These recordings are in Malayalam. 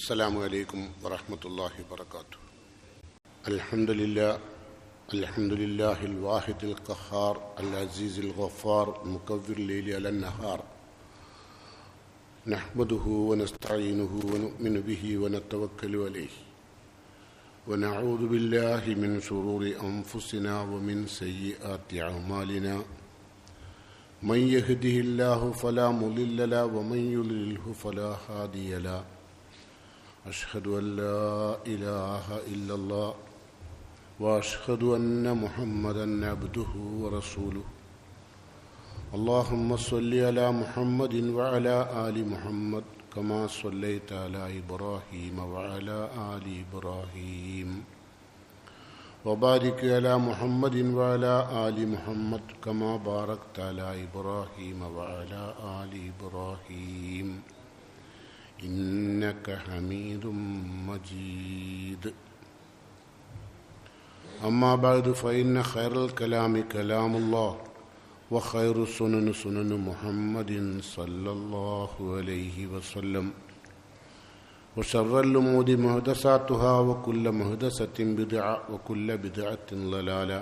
السلام عليكم ورحمة الله وبركاته. الحمد لله الواحد القهار العزيز الغفار مكور الليل على النهار نحمده ونستعينه ونؤمن به ونتوكل عليه ونعوذ بالله من شرور أنفسنا ومن سيئات أعمالنا من يهده الله فلا مضل له ومن يضلله فلا هادي له أشهد أن لا إله إلا الله وأشهد أن محمدا عبده ورسوله اللهم صل على محمد وعلى آل محمد كما صليت على إبراهيم وعلى آل إبراهيم وبارك على محمد وعلى آل محمد كما باركت على إبراهيم وعلى آل إبراهيم إنك حميد مجيد. أما بعد فإن خير الكلام كلام الله وخير السنن سنن محمد صلى الله عليه وسلم وشر الأمور محدثاتها وكل محدثة بدعة وكل بدعة ضلالة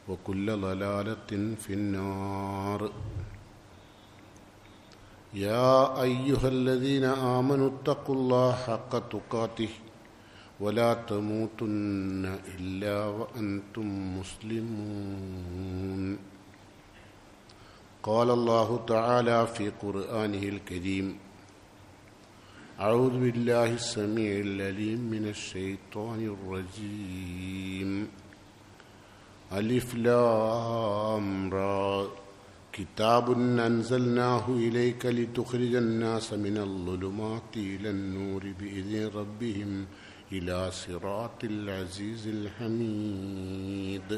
وكل ضلالة في النار. يا أيها الذين آمنوا اتقوا الله حق تقاته ولا تموتن إلا وأنتم مسلمون. قال الله تعالى في قرآنه الكريم: أعوذ بالله السميع العليم من الشيطان الرجيم. ألف لام را كتاب أنزلناه إليك لتخرج الناس من الظلمات إلى النور بإذن ربهم إلى صراط العزيز الحميد.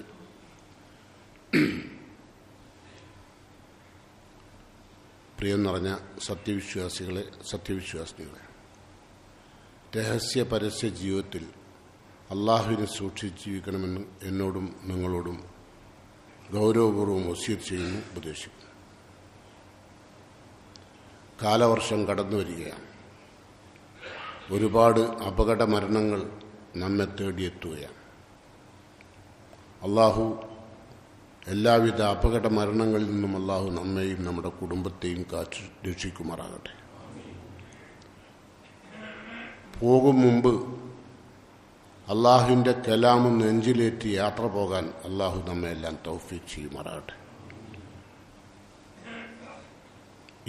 പ്രിയം നിറഞ്ഞ സത്യവിശ്വാസികളെ, രഹസ്യ പരസ്യ ജീവിതത്തിൽ അള്ളാഹുവിനെ സൂക്ഷിച്ച് ജീവിക്കണമെന്ന് എന്നോടും നിങ്ങളോടും ഗൗരവപൂർവ്വം വസിയത്ത് ചെയ്യുന്നു, ഉപദേശിക്കുന്നു. കാലവർഷം കടന്നു വരികയാണ്. ഒരുപാട് അപകട മരണങ്ങൾ നമ്മെ തേടിയെത്തുകയാണ്. അള്ളാഹു എല്ലാവിധ അപകട മരണങ്ങളിൽ നിന്നും അള്ളാഹു നമ്മെയും നമ്മുടെ കുടുംബത്തെയും കാത്തു രക്ഷിക്കുമാറാകട്ടെ. പോകും മുമ്പ് അള്ളാഹുവിൻ്റെ കലാമും നെഞ്ചിലേറ്റി യാത്ര പോകാൻ അള്ളാഹു നമ്മെ എല്ലാം തൗഫീഖ് ചെയ്യുമാറാകട്ടെ.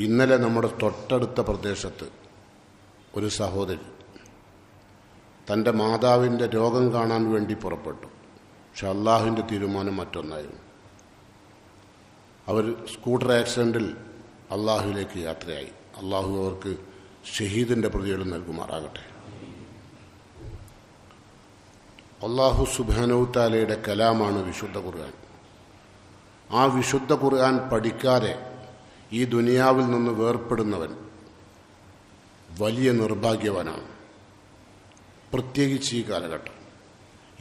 ഇന്നലെ നമ്മുടെ തൊട്ടടുത്ത പ്രദേശത്ത് ഒരു സഹോദരി തൻ്റെ മാതാവിൻ്റെ രോഗം കാണാൻ വേണ്ടി പുറപ്പെട്ടു. പക്ഷെ അള്ളാഹുവിൻ്റെ തീരുമാനം മറ്റൊന്നായിരുന്നു. അവർ സ്കൂട്ടർ ആക്സിഡൻറ്റിൽ അള്ളാഹുവിലേക്ക് യാത്രയായി. അള്ളാഹു അവർക്ക് ഷഹീദിൻ്റെ പ്രതിഫലം നൽകുമാറാകട്ടെ. അള്ളാഹു സുബ്ഹാനഹു തആലയുടെ കലാമാണ് വിശുദ്ധ ഖുർആൻ. ആ വിശുദ്ധ ഖുർആൻ പഠിക്കാതെ ഈ ദുനിയാവിൽ നിന്ന് വേർപ്പെടുന്നവൻ വലിയ നിർഭാഗ്യവാനാണ്. പ്രത്യേകിച്ച്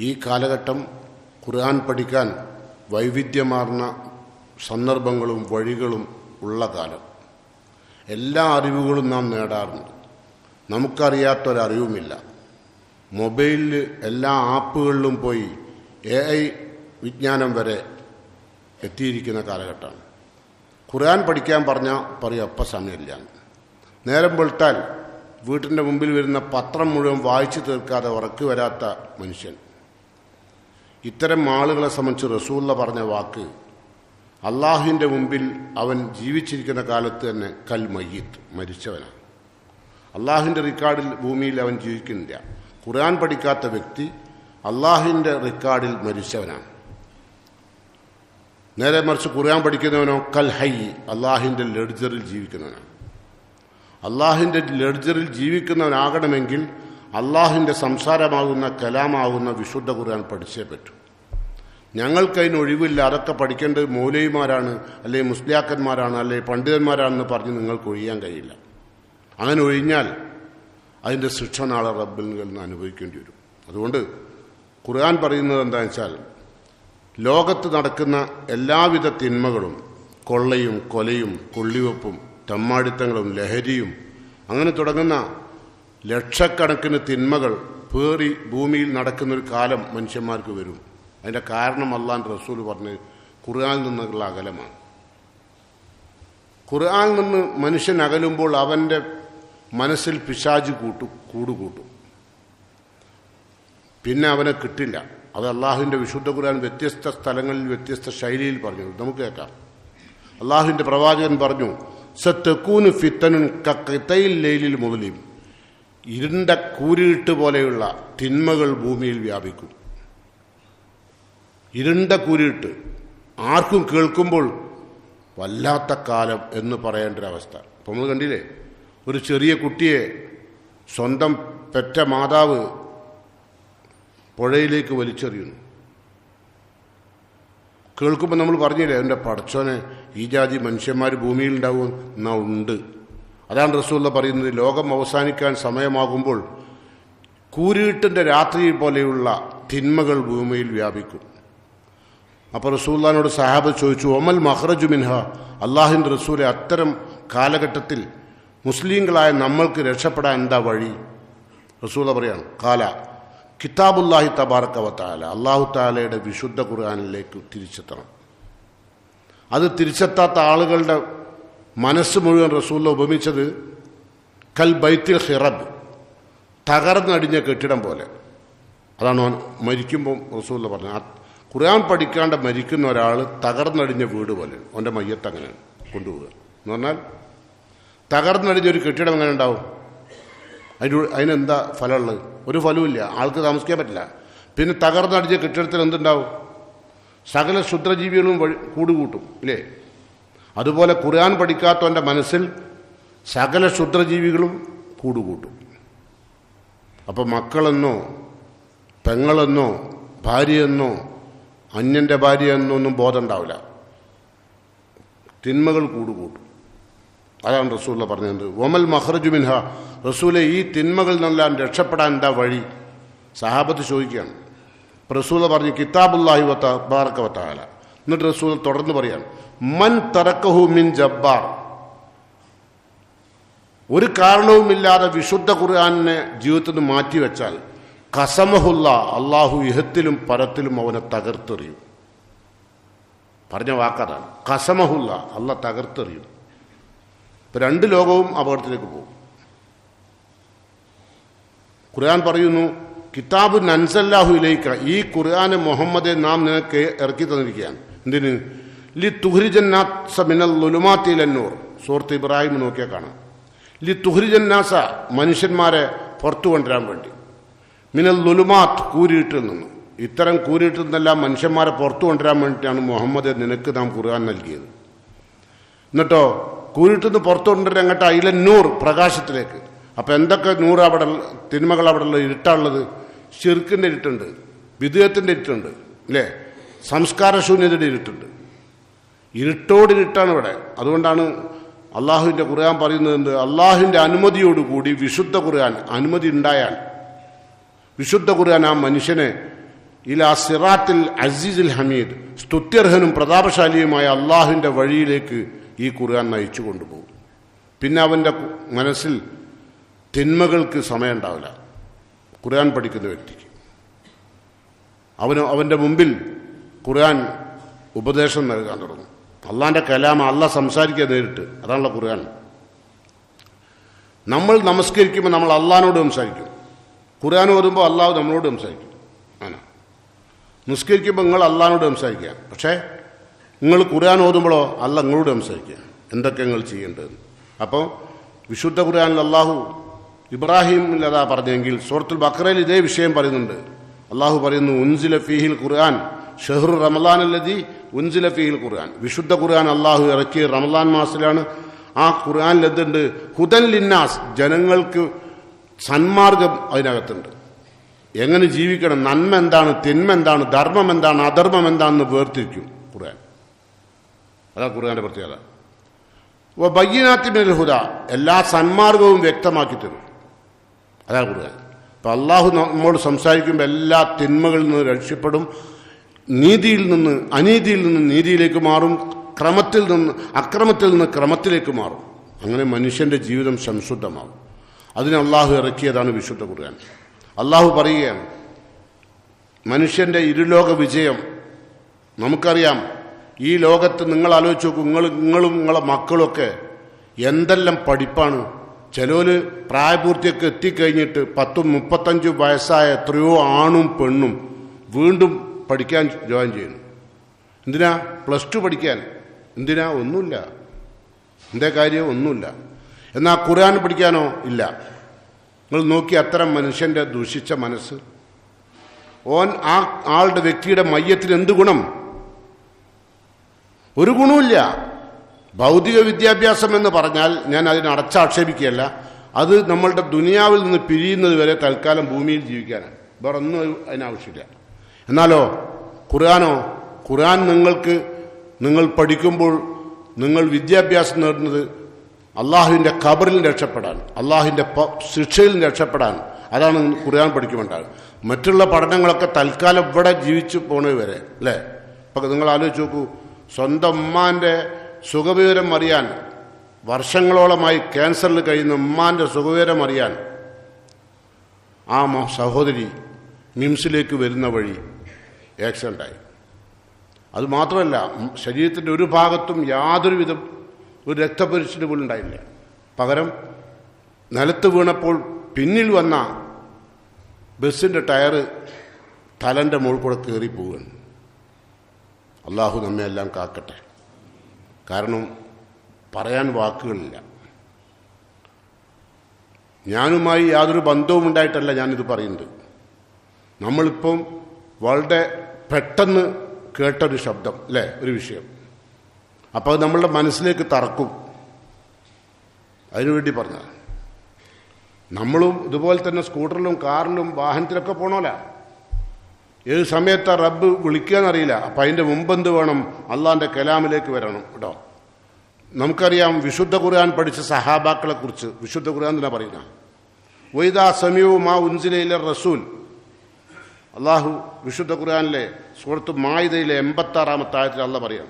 ഈ കാലഘട്ടം ഖുർആൻ പഠിക്കാൻ വൈവിധ്യമാർന്ന സന്ദർഭങ്ങളും വഴികളും ഉള്ള കാലം. എല്ലാ അറിവുകളും നാം നേടാറുണ്ട്. നമുക്കറിയാത്തൊരറിവുമില്ല. മൊബൈലിൽ എല്ലാ ആപ്പുകളിലും പോയി AI വിജ്ഞാനം വരെ എത്തിയിരിക്കുന്ന കാലഘട്ടമാണ്. ഖുർആൻ പഠിക്കാൻ പറഞ്ഞാൽ പറയും അപ്പം സമയമില്ല. നേരം വെളുത്താൽ വീട്ടിൻ്റെ മുമ്പിൽ വരുന്ന പത്രം മുഴുവൻ വായിച്ചു തീർക്കാതെ ഉറക്കു വരാത്ത മനുഷ്യൻ. ഇത്തരം ആളുകളെ സംബന്ധിച്ച് റസൂലുള്ള പറഞ്ഞ വാക്ക്, അള്ളാഹുവിൻ്റെ മുമ്പിൽ അവൻ ജീവിച്ചിരിക്കുന്ന കാലത്ത് തന്നെ കൽ മയ്യിത്ത്, മരിച്ചവനാണ്. അള്ളാഹുവിൻ്റെ റിക്കാർഡിൽ ഭൂമിയിൽ അവൻ ജീവിക്കുന്നില്ല. ഖുർആൻ പഠിക്കാത്ത വ്യക്തി അള്ളാഹുവിൻ്റെ റിക്കാർഡിൽ മരിച്ചവനാണ്. നേരെ മറിച്ച് ഖുർആൻ പഠിക്കുന്നവനോ കൽ ഹൈ, അള്ളാഹുവിൻ്റെ ലെഡ്ജറിൽ ജീവിക്കുന്നവനാണ്. അള്ളാഹുവിൻ്റെ ലെഡ്ജറിൽ ജീവിക്കുന്നവനാകണമെങ്കിൽ അള്ളാഹുവിൻ്റെ സംസാരമാകുന്ന കലാമാകുന്ന വിശുദ്ധ ഖുർആൻ പഠിച്ചേ പറ്റൂ. ഞങ്ങൾക്കതിന് ഒഴിവില്ല, അതൊക്കെ പഠിക്കേണ്ടത് മൗലവിമാരാണ്, അല്ലെങ്കിൽ മുസ്ലിയാക്കന്മാരാണ്, അല്ലെങ്കിൽ പണ്ഡിതന്മാരാണെന്ന് പറഞ്ഞ് നിങ്ങൾക്ക് ഒഴിയാൻ കഴിയില്ല. അങ്ങനെ ഒഴിഞ്ഞാൽ അതിൻ്റെ ശിക്ഷ നാളെ റബ്ബിൽ നിന്ന് അനുഭവിക്കേണ്ടി വരും. അതുകൊണ്ട് ഖുർആൻ പറയുന്നത് എന്താണെന്ന് വെച്ചാൽ, ലോകത്ത് നടക്കുന്ന എല്ലാവിധ തിന്മകളും, കൊള്ളയും കൊലയും കൊള്ളിവെപ്പും തെമ്മാടിത്തങ്ങളും ലഹരിയും അങ്ങനെ തുടങ്ങുന്ന ലക്ഷക്കണക്കിന് തിന്മകൾ പേറി ഭൂമിയിൽ നടക്കുന്നൊരു കാലം മനുഷ്യന്മാർക്ക് വരും. അതിൻ്റെ കാരണം അല്ലാഹുവിൻ്റെ റസൂൽ പറഞ്ഞ് ഖുർആനിൽ നിന്നുള്ള അകലമാണ്. ഖുർആനിൽ നിന്ന് മനുഷ്യൻ അകലുമ്പോൾ അവൻ്റെ മനസ്സിൽ പിശാച് കൂടുകൂട്ടും. പിന്നെ അവനെ കിട്ടില്ല. അത് അള്ളാഹുവിൻ്റെ വിശുദ്ധ ഖുർആൻ വ്യത്യസ്ത സ്ഥലങ്ങളിൽ വ്യത്യസ്ത ശൈലിയിൽ പറഞ്ഞു. നമുക്ക് കേൾക്കാം. അള്ളാഹുവിൻ്റെ പ്രവാചകൻ പറഞ്ഞു, സത്തക്കൂന് ഫിത്തനുൻ കഖിതയിൽ ലൈലിൽ മുദ്ലിം. ഇരുണ്ട കൂരിട്ട് പോലെയുള്ള തിന്മകൾ ഭൂമിയിൽ വ്യാപിക്കും. ഇരുണ്ട കൂരിട്ട് ആർക്കും കേൾക്കുമ്പോൾ വല്ലാത്ത കാലം എന്ന് പറയേണ്ട ഒരവസ്ഥ. അപ്പം നമ്മൾ കണ്ടില്ലേ, ഒരു ചെറിയ കുട്ടിയെ സ്വന്തം പെറ്റ മാതാവ് പുഴയിലേക്ക് വലിച്ചെറിയുന്നു. കേൾക്കുമ്പോൾ നമ്മൾ പറഞ്ഞില്ലേ, എൻ്റെ പടച്ചോനെ ഈ ജാതി മനുഷ്യന്മാർ ഭൂമിയിൽ ഉണ്ടാവും. എന്നാ ഉണ്ട്. അതാണ് റസൂലുള്ള പറയുന്നത്, ലോകം അവസാനിക്കാൻ സമയമാകുമ്പോൾ കൂരിട്ടിൻ്റെ രാത്രി പോലെയുള്ള തിന്മകൾ ഭൂമിയിൽ വ്യാപിക്കും. അപ്പോൾ റസൂലുള്ളാഹിനോട് സഹാബത്ത് ചോദിച്ചു, ഒമൽ മഖ്റജു മിൻഹ, അള്ളാഹുവിൻ്റെ റസൂലെ അത്തരം കാലഘട്ടത്തിൽ മുസ്ലിങ്ങളായ നമ്മൾക്ക് രക്ഷപ്പെടാൻ എന്താ വഴി? റസൂല പറയാണ്, കാല കിതാബുല്ലാഹി തബാറക വ തആല, അല്ലാഹു തആലയുടെ വിശുദ്ധ ഖുർആനിലേക്ക് തിരിച്ചെത്തണം. അത് തിരിച്ചെത്താത്ത ആളുകളുടെ മനസ്സ് മുഴുവൻ റസൂല ഉപമിച്ചത് കൽ ബൈത്തിൽ ഖിറബ്, തകർന്നടിഞ്ഞ കെട്ടിടം പോലെ. അതാണ് മരിക്കുമ്പോൾ റസൂല പറഞ്ഞത്. ഖുർആൻ പഠിക്കാണ്ട് മരിക്കുന്ന ഒരാൾ തകർന്നടിഞ്ഞ വീട് പോലെ, അവൻ്റെ മയ്യത്ത് അങ്ങനെ കൊണ്ടുപോവുക എന്ന് പറഞ്ഞാൽ, തകർന്നടിഞ്ഞൊരു കെട്ടിടം എങ്ങനെ ഉണ്ടാവും? അതിനെന്താ ഫലമുള്ളത്? ഒരു ഫലവുമില്ല, ആൾക്ക് താമസിക്കാൻ പറ്റില്ല. പിന്നെ തകർന്നടിഞ്ഞ കെട്ടിടത്തിൽ എന്തുണ്ടാവും? സകല ക്ഷുദ്രജീവികളും കൂടുകൂട്ടും ഇല്ലേ? അതുപോലെ ഖുർആൻ പഠിക്കാത്തവൻ്റെ മനസ്സിൽ സകല ക്ഷുദ്രജീവികളും കൂടുകൂട്ടും. അപ്പോൾ മക്കളെന്നോ പെങ്ങളെന്നോ ഭാര്യയെന്നോ അന്യൻ്റെ ഭാര്യ എന്നൊന്നും ബോധം ഉണ്ടാവില്ല. തിന്മകൾ കൂടുകൂട്ടും. അതാണ് റസൂല പറഞ്ഞത്. ഒമൽ മഖ്റജു മിൻഹ, റസൂലെ ഈ തിന്മകളിൽ നിന്നെല്ലാം രക്ഷപ്പെടാൻ എന്താ വഴി? സഹാബത്ത് ചോദിക്കുകയാണ്. റസൂല പറഞ്ഞു, കിതാബുല്ലാഹി തബാറക വ തആല. എന്നിട്ട് റസൂൽ തുടർന്ന് പറയാണ്, മൻ തറക്കഹു മിൻ ജബ്ബാർ, ഒരു കാരണവുമില്ലാതെ വിശുദ്ധ ഖുർആനിനെ ജീവിതത്തിൽ നിന്ന് മാറ്റിവെച്ചാൽ ഖസമഹുല്ല, അള്ളാഹു ഇഹത്തിലും പരത്തിലും അവനെ തകർത്തെറിയും. പറഞ്ഞ വാക്കതാണ്, ഖസമഹുല്ല, അള്ളാഹ് തകർത്തെറിയും. ഇപ്പം രണ്ട് ലോകവും അപകടത്തിലേക്ക് പോകും. ഖുർആൻ പറയുന്നു, കിതാബ് നൻസല്ലാഹു ഇലൈക, ഈ ഖുർആനെ മുഹമ്മദെ നാം നിനക്ക് ഇറക്കി തന്നിരിക്കുകയാണ്. എന്തിന്? ലി തുഹ്രിജന്നാസ മിനൽ ളുലുമാത്തി ഇലന്നൂർ. സൂറത്ത് ഇബ്രാഹിം നോക്കിയാൽ കാണാം. ലി തുഹ്രിജന്നാസ, മനുഷ്യന്മാരെ പുറത്തു കൊണ്ടുവരാൻ വേണ്ടി, മിനൽ ളുലുമാത്ത്, കൂരിട്ടിൽ നിന്ന്. ഇത്തരം കൂരിട്ടിൽ നിന്നെല്ലാം മനുഷ്യന്മാരെ പുറത്തു കൊണ്ടുവരാൻ വേണ്ടിയിട്ടാണ് മുഹമ്മദ് നിനക്ക് നാം ഖുർആൻ നൽകിയത്. എന്നിട്ടോ കൂരിട്ടിൽ നിന്ന് പുറത്തു കൊണ്ടുവരാൻ അങ്ങോട്ട് ഇലന്നൂർ, പ്രകാശത്തിലേക്ക്. അപ്പം എന്തൊക്കെ നൂറ് അവിടെ തിന്മകൾ അവിടെ ഉള്ള ഇരുട്ടാണുള്ളത്? ശിർക്കിൻ്റെ ഇരുട്ടുണ്ട്, വിദേഹത്തിൻ്റെ ഇരുട്ടുണ്ട് അല്ലേ, സംസ്കാരശൂന്യതയുടെ ഇരുട്ടുണ്ട്. ഇരുട്ടോടിരുട്ടാണ് ഇവിടെ. അതുകൊണ്ടാണ് അള്ളാഹുവിൻ്റെ ഖുർആൻ പറയുന്നത്, അള്ളാഹുവിൻ്റെ അനുമതിയോടുകൂടി വിശുദ്ധ ഖുർആൻ, അനുമതി ഉണ്ടായാൽ വിശുദ്ധ ഖുർആൻ ആ മനുഷ്യനെ ഇലാ സിറാത്തിൽ അസീസുൽ ഹമീദ്, സ്തുത്യർഹനും പ്രതാപശാലിയുമായ അള്ളാഹുവിൻ്റെ വഴിയിലേക്ക് ഈ ഖുർആൻ നയിച്ചു കൊണ്ടുപോകും. പിന്നെ അവൻ്റെ മനസ്സിൽ തിന്മകൾക്ക് സമയം ഉണ്ടാവില്ല. ഖുർആൻ പഠിക്കുന്ന വ്യക്തിക്ക് അവൻ്റെ മുമ്പിൽ ഖുർആൻ ഉപദേശം നൽകാൻ തുടങ്ങും. അള്ളാഹിൻ്റെ കലാം, അള്ളാഹ് സംസാരിക്കുക നേരിട്ട്. അതാണല്ലോ ഖുർആൻ. നമ്മൾ നമസ്കരിക്കുമ്പോൾ നമ്മൾ അള്ളാഹിനോട് സംസാരിക്കും. ഖുർആൻ ഓതുമ്പോൾ അള്ളാഹു നമ്മളോട് സംസാരിക്കും. ആണ്. നിസ്കരിക്കുമ്പോൾ നിങ്ങൾ അള്ളാഹിനോട് സംസാരിക്കുക. പക്ഷേ നിങ്ങൾ ഖുർആൻ ഓതുമ്പോഴോ അള്ളാഹ് നിങ്ങളോട് സംസാരിക്കുക, എന്തൊക്കെ നിങ്ങൾ ചെയ്യേണ്ടതെന്ന്. അപ്പോൾ വിശുദ്ധ ഖുർആനിൽ അള്ളാഹു ഇബ്രാഹിമിൽ അതാ പറഞ്ഞെങ്കിൽ സൂറത്തുൽ ബഖറയിൽ ഇതേ വിഷയം പറയുന്നുണ്ട്. അള്ളാഹു പറയുന്നു, ഉൻസില ഫീഹിൽ ഖുർആൻ ഷഹ്റു റമളാൻ അല്ലദീ ഉൻസില ഫീഹിൽ ഖുർആൻ. വിശുദ്ധ ഖുർആൻ അള്ളാഹു ഇറക്കിയ റമളാൻ മാസത്തിലാണ്. ആ ഖുർആനിൽ എന്തുണ്ട്? ഹുദൻ ലിന്നാസ്, ജനങ്ങൾക്ക് സന്മാർഗം അതിനകത്തുണ്ട്. എങ്ങനെ ജീവിക്കണം, നന്മ എന്താണ്, തിന്മ എന്താണ്, ധർമ്മം എന്താണ്, അധർമ്മം എന്താണെന്ന് വേർതിരിക്കും ഖുർആൻ. അതാ ഖുർആന്റെ പ്രത്യേകത. ബയ്യിനാത്തി മിനൽ ഹുദ, എല്ലാ സന്മാർഗവും വ്യക്തമാക്കി തരും. അതാണ് ഖുർആൻ. അപ്പം അള്ളാഹു നമ്മോട് സംസാരിക്കുമ്പോൾ എല്ലാ തിന്മകളിൽ നിന്ന് രക്ഷപ്പെടും, നീതിയിൽ നിന്ന് അനീതിയിൽ നിന്ന് നീതിയിലേക്ക് മാറും, ക്രമത്തിൽ നിന്ന് അക്രമത്തിൽ നിന്ന് ക്രമത്തിലേക്ക് മാറും. അങ്ങനെ മനുഷ്യൻ്റെ ജീവിതം സംശുദ്ധമാകും. അതിന് അള്ളാഹു ഇറക്കിയതാണ് വിശുദ്ധ ഖുർആൻ. അള്ളാഹു പറയുകയാണ്, മനുഷ്യൻ്റെ ഇരുലോക വിജയം നമുക്കറിയാം. ഈ ലോകത്ത് നിങ്ങൾ ആലോചിച്ച് നോക്കൂ, നിങ്ങളും നിങ്ങളെ മക്കളൊക്കെ എന്തെല്ലാം പഠിപ്പാണ്. ചിലര് പ്രായപൂർത്തിയൊക്കെ എത്തിക്കഴിഞ്ഞിട്ട് 10-35 വയസ്സായ എത്രയോ ആണും പെണ്ണും വീണ്ടും പഠിക്കാൻ ജോയിൻ ചെയ്യുന്നു. എന്തിനാ? +2 പഠിക്കാൻ. എന്തിനാ? ഒന്നുമില്ല. എന്തേ കാര്യം? ഒന്നുമില്ല. എന്നാൽ ഖുർആൻ പഠിക്കാനോ? ഇല്ല. നിങ്ങൾ നോക്കി അത്തരം മനുഷ്യൻ്റെ ദുഷിച്ച മനസ്സ്. ആ ആളുടെ വ്യക്തിയുടെ മയ്യത്തിന് എന്ത് ഗുണം? ഒരു ഗുണവുമില്ല. ഭൗതിക വിദ്യാഭ്യാസം എന്ന് പറഞ്ഞാൽ ഞാൻ അതിനെ അടച്ചാക്ഷേപിക്കുകയല്ല. അത് നമ്മളുടെ ദുനിയാവിൽ നിന്ന് പിരിയുന്നത് വരെ തൽക്കാലം ഭൂമിയിൽ ജീവിക്കാനാണ്. വേറെ ഒന്നും അതിനാവശ്യമില്ല. എന്നാലോ ഖുർആനോ? ഖുർആൻ നിങ്ങൾ പഠിക്കുമ്പോൾ നിങ്ങൾ വിദ്യാഭ്യാസം നേടുന്നത് അള്ളാഹുവിൻ്റെ ഖബറിൽ രക്ഷപ്പെടാൻ, അള്ളാഹുവിൻ്റെ ശിക്ഷയിൽ രക്ഷപ്പെടാൻ. അതാണ് ഖുർആൻ പഠിക്കുമ്പോണ്ടാകും. മറ്റുള്ള പഠനങ്ങളൊക്കെ തൽക്കാലം ഇവിടെ ജീവിച്ചു പോണത് വരെ, അല്ലേ? ഇപ്പം നിങ്ങൾ ആലോചിച്ച് നോക്കൂ, സ്വന്തം ഉമ്മാൻ്റെ സുഖവിവരം അറിയാൻ, വർഷങ്ങളോളമായി ക്യാൻസറിൽ കഴിയുന്ന ഉമ്മാൻ്റെ സുഖവിവരം അറിയാൻ ആ സഹോദരി മിംസിലേക്ക് വരുന്ന വഴി ആക്സിഡൻ്റായി. അതുമാത്രമല്ല, ശരീരത്തിൻ്റെ ഒരു ഭാഗത്തും യാതൊരു വിധം ഒരു രക്തപരിശുദ്ധി പോലും ഉണ്ടായില്ല. പകരം നിലത്ത് വീണപ്പോൾ പിന്നിൽ വന്ന ബസ്സിൻ്റെ ടയറ് തലൻ്റെ മുകളിൽ കൂടെ കയറിപ്പോവുകയാണ്. അള്ളാഹു നമ്മെ എല്ലാം കാക്കട്ടെ. കാരണം പറയാൻ വാക്കുകളില്ല. ഞാനുമായി യാതൊരു ബന്ധവും ഉണ്ടായിട്ടല്ല ഞാനിത് പറയുന്നത്. നമ്മളിപ്പം വളരെ പെട്ടെന്ന് കേട്ടൊരു ശബ്ദം, അല്ലേ, ഒരു വിഷയം. അപ്പോൾ അത് നമ്മളുടെ മനസ്സിലേക്ക് തറക്കും. അതിനുവേണ്ടി പറഞ്ഞതാണ്. നമ്മളും ഇതുപോലെ തന്നെ സ്കൂട്ടറിലും കാറിലും വാഹനത്തിലൊക്കെ പോകണമല്ല. ഏത് സമയത്താ റബ്ബ് വിളിക്കാന്നറിയില്ല. അപ്പം അതിൻ്റെ മുമ്പെന്ത് വേണം? അള്ളാഹിൻ്റെ കലാമിലേക്ക് വരണം കേട്ടോ. നമുക്കറിയാം വിശുദ്ധ ഖുർആൻ പഠിച്ച സഹാബാക്കളെ കുറിച്ച് വിശുദ്ധ ഖുർആൻ തന്നെ പറയുന്ന വൈദാ സമീഉ മാ ഉൻസില ഇല റസൂൽ. അള്ളാഹു വിശുദ്ധ ഖുർആനിലെ സൂറത്ത് മാഇദയിലെ 86-ാമത്തെ ആയത്തിൽ അള്ളാഹ് പറയാം,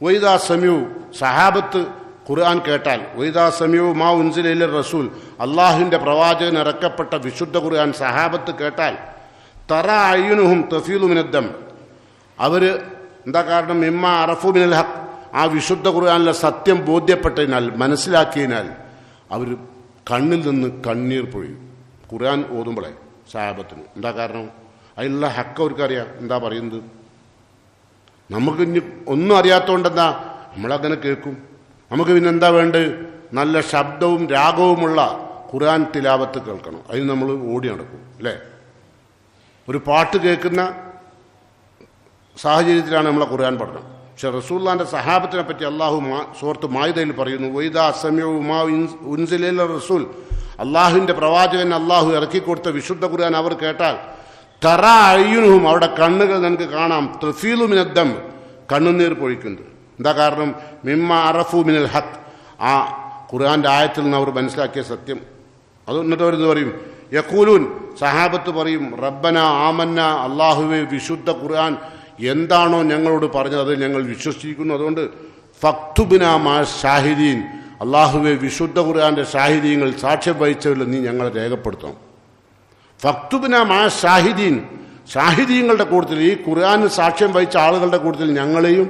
വൈദാ സമീഉ, സഹാബത്ത് ഖുർആൻ കേട്ടാൽ, വൈദാ സമീഉ മാ ഉൻസില ഇല റസൂൽ, അള്ളാഹുവിൻ്റെ പ്രവാചകൻ ഇറക്കപ്പെട്ട വിശുദ്ധ ഖുർആൻ സഹാബത്ത് കേട്ടാൽ, തറ അയ്യുനുഹും തഫീലു മിനദ്ദം, അവർ എന്താ കാരണം? മിമ്മ അറഫു മിനൽ ഹഖ്, ആ വിശുദ്ധ ഖുർആനിലെ സത്യം ബോധ്യപ്പെട്ടതിനാൽ, മനസ്സിലാക്കിയതിനാൽ അവർ കണ്ണിൽ നിന്ന് കണ്ണീർ പൊഴിയും. ഖുർആൻ ഓതുമ്പോളെ സഹാബത്തിന്. എന്താ കാരണം? അതിലുള്ള ഹക്ക് അവർക്കറിയാം എന്താ പറയുന്നത്. നമുക്ക് ഇനി ഒന്നും അറിയാത്തതുകൊണ്ടെന്താ നമ്മളങ്ങനെ കേൾക്കും. നമുക്ക് പിന്നെ എന്താ വേണ്ടത്? നല്ല ശബ്ദവും രാഗവുമുള്ള ഖുർആൻ തിലാവത്ത് കേൾക്കണം. അതിന് നമ്മൾ ഓടി നടക്കും, അല്ലേ? ഒരു പാട്ട് കേൾക്കുന്ന സാഹചര്യത്തിലാണ് നമ്മളെ ഖുർആൻ പഠനം. പക്ഷെ റസൂലുള്ളാഹിന്റെ സഹാബത്തിനെ പറ്റി അള്ളാഹു സൂറത്ത് മാഇദയിൽ പറയുന്നു, വൈദാ സമീഉ മാ ഉൻസില ഇല റസൂൽ, അള്ളാഹുവിൻ്റെ പ്രവാചകൻ അള്ളാഹു ഇറക്കിക്കൊടുത്ത വിശുദ്ധ ഖുർആൻ അവർ കേട്ടാൽ, തറ അയ്യുനുഹും, അവിടെ കണ്ണുകൾ നമുക്ക് കാണാം, തഫീലു മിനദ്ദം, കണ്ണുനീർ പൊഴിക്കുന്നത്. എന്താ കാരണം? മിമ്മ അറഫു മിനൽ ഹഖ്, ആ ഖുർആന്റെ ആയത്തിൽ നിന്ന് അവർ മനസ്സിലാക്കിയ സത്യം. അത് എന്നിട്ട് അവരെന്ന് പറയും, യഖൂലൂൻ, സഹാബത്ത് പറയും, റബ്ബന ആമന്ന, അള്ളാഹുവെ വിശുദ്ധ ഖുർആൻ എന്താണോ ഞങ്ങളോട് പറഞ്ഞത് അത് ഞങ്ങൾ വിശ്വസിക്കുന്നു. അതുകൊണ്ട് ഫക്തുബിനാ മാ ഷാഹിദീൻ, അള്ളാഹുവെ വിശുദ്ധ ഖുർആന്റെ ഷാഹിദീങ്ങൾ, സാക്ഷ്യം വഹിച്ചവരിൽ നീ ഞങ്ങളെ രേഖപ്പെടുത്തണം. ഫക്തുബിനാ മാ ഷാഹിദീൻ, ഷാഹിദീങ്ങളുടെ കൂട്ടത്തിൽ, ഈ ഖുർആന് സാക്ഷ്യം വഹിച്ച ആളുകളുടെ കൂട്ടത്തിൽ ഞങ്ങളെയും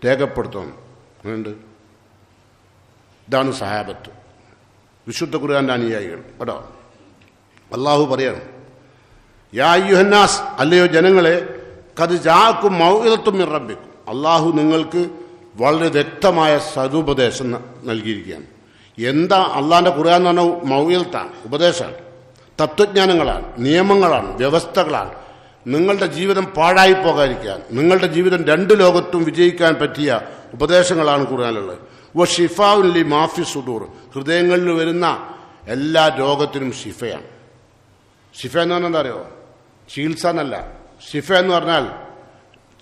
രേഖപ്പെടുത്തണം. അതുകൊണ്ട് ഇതാണ് സഹാബത്ത്, വിശുദ്ധ ഖുർആന്റെ അനുയായികൾ കേട്ടോ. അള്ളാഹു പറയണം, യാ അയ്യുഹന്നാസ്, അല്ലയോ ജനങ്ങളെ, ഖദ് ജാഅക്കും മൗഇദത്തും മിർ റബ്ബിക്കും, അള്ളാഹു നിങ്ങൾക്ക് വളരെ വ്യക്തമായ സതുപദേശം നൽകിയിരിക്കുകയാണ്. എന്താ അള്ളാഹിൻ്റെ ഖുർആൻ എന്ന് പറഞ്ഞാൽ? മൗഇദത്താണ്, ഉപദേശമാണ്, തത്വജ്ഞാനങ്ങളാണ്, നിയമങ്ങളാണ്, വ്യവസ്ഥകളാണ്. നിങ്ങളുടെ ജീവിതം പാഴായി പോകാതിരിക്കാൻ, നിങ്ങളുടെ ജീവിതം രണ്ട് ലോകത്തും വിജയിക്കാൻ പറ്റിയ ഉപദേശങ്ങളാണ് ഖുർആനിലുള്ളത്. ഷിഫാഉൻ ലി മാഫി സുദൂർ, ഹൃദയങ്ങളിൽ വരുന്ന എല്ലാ രോഗത്തിനും ഷിഫയാണ്. ഷിഫ എന്ന് പറഞ്ഞാൽ എന്താ അറിയോ? ചികിത്സ എന്നല്ല. ഷിഫ എന്ന് പറഞ്ഞാൽ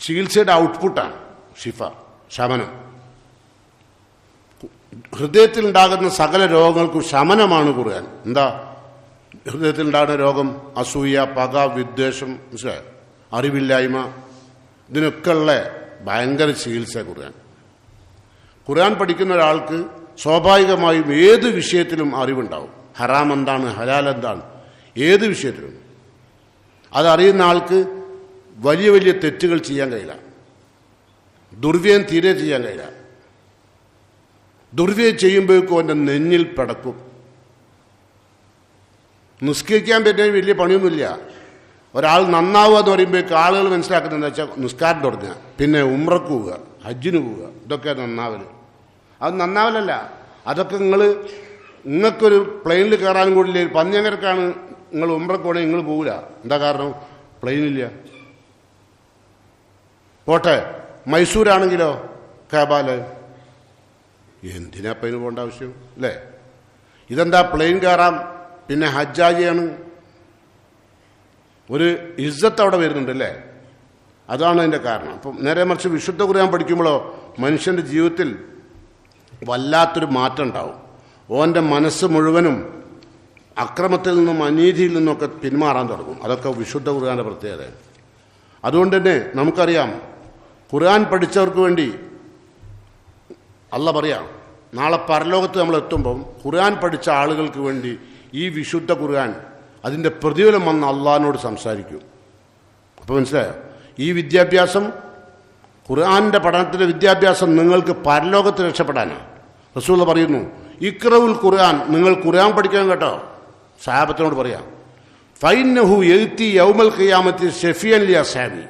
ചികിത്സയുടെ ഔട്ട്പുട്ടാണ് ഷിഫ, ശമനം. ഹൃദയത്തിൽ ഉണ്ടാകുന്ന സകല രോഗങ്ങൾക്കും ശമനമാണ് ഖുർആൻ. എന്താ ഹൃദയത്തിൽ ഉണ്ടാകുന്ന രോഗം? അസൂയ, പക, വിദ്വേഷം, മനസ്സിലായോ? അറിവില്ലായ്മ, ഇതിനൊക്കെയുള്ള ഭയങ്കര ചികിത്സ ഖുർആൻ. ഖുർആൻ പഠിക്കുന്ന ഒരാൾക്ക് സ്വാഭാവികമായും ഏത് വിഷയത്തിലും അറിവുണ്ടാവും. ഹറാം എന്താണ്, ഹലാൽ എന്താണ്, ഏത് വിഷയത്തിലും അതറിയുന്ന ആൾക്ക് വലിയ വലിയ തെറ്റുകൾ ചെയ്യാൻ കഴിയില്ല, ദുർവ്യയം തീരെ ചെയ്യാൻ കഴിയില്ല. ദുർവ്യയം ചെയ്യുമ്പോഴേക്കും അവൻ്റെ നെഞ്ഞിൽ പിടക്കും. നിസ്കരിക്കാൻ പറ്റിയ വലിയ പണിയൊന്നുമില്ല. ഒരാൾ നന്നാവുക എന്ന് പറയുമ്പോഴേക്ക് ആളുകൾ മനസ്സിലാക്കുന്നത് എന്താ വെച്ചാൽ നിസ്കാരം തുടങ്ങുക, പിന്നെ ഉംറക്ക് പോവുക, ഹജ്ജിന് പോവുക, ഇതൊക്കെ നന്നാവൽ. അത് നന്നാവലല്ല. അതൊക്കെ നിങ്ങൾക്കൊരു പ്ലെയിനിൽ കയറാനും കൂടില്ല. പന്നിയങ്ങരക്കാണ് നിങ്ങൾ ഉംറക്ക് പോകണമെങ്കിൽ നിങ്ങൾ പോവില്ല. എന്താ കാരണം? പ്ലെയിനില്ല. പോട്ടെ, മൈസൂരാണെങ്കിലോ കാബാല്, എന്തിനാ പ്ലെയിന് പോകേണ്ട ആവശ്യം അല്ലേ? ഇതെന്താ പ്ലെയിൻ കയറാം, പിന്നെ ഹജ്ജാജിയാണ്, ഒരു ഇസ്സത്ത് അവിടെ വരുന്നുണ്ട് അല്ലേ? അതാണ് അതിൻ്റെ കാരണം. അപ്പം നേരെ മറിച്ച് വിശുദ്ധ ഖുർആൻ പഠിക്കുമ്പോഴോ മനുഷ്യൻ്റെ ജീവിതത്തിൽ വല്ലാത്തൊരു മാറ്റം ഉണ്ടാവും. ഓൻ്റെ മനസ്സ് മുഴുവനും അക്രമത്തിൽ നിന്നും അനീതിയിൽ നിന്നൊക്കെ പിന്മാറാൻ തുടങ്ങും. അതൊക്കെ വിശുദ്ധ ഖുർആൻ്റെ പ്രത്യേകത. അതുകൊണ്ട് തന്നെ നമുക്കറിയാം, ഖുർആൻ പഠിച്ചവർക്ക് വേണ്ടി അള്ളാഹ് പറയാം, നാളെ പരലോകത്ത് നമ്മൾ എത്തുമ്പം ഖുർആൻ പഠിച്ച ആളുകൾക്ക് വേണ്ടി ഈ വിശുദ്ധ ഖുർആൻ അതിൻ്റെ പ്രതിഫലം വന്ന് അള്ളാഹിനോട് സംസാരിക്കും. അപ്പോൾ മനസ്സിലായോ? ഈ വിദ്യാഭ്യാസം, ഖുർആൻ്റെ പഠനത്തിൻ്റെ വിദ്യാഭ്യാസം നിങ്ങൾക്ക് പരലോകത്ത് രക്ഷപ്പെടാനാണ്. റസൂൽ പറയുന്നു, ഇഖ്റഉൽ ഖുർആൻ, നിങ്ങൾ ഖുർആൻ പഠിക്കാൻ കേട്ടോ. സഹാബത്തിനോട് പറയാം, ഫൈന്നഹു യഅതി യൗമൽ ഖിയാമത്തി ശഫീഅൻ ലി അസ്ഹാബി.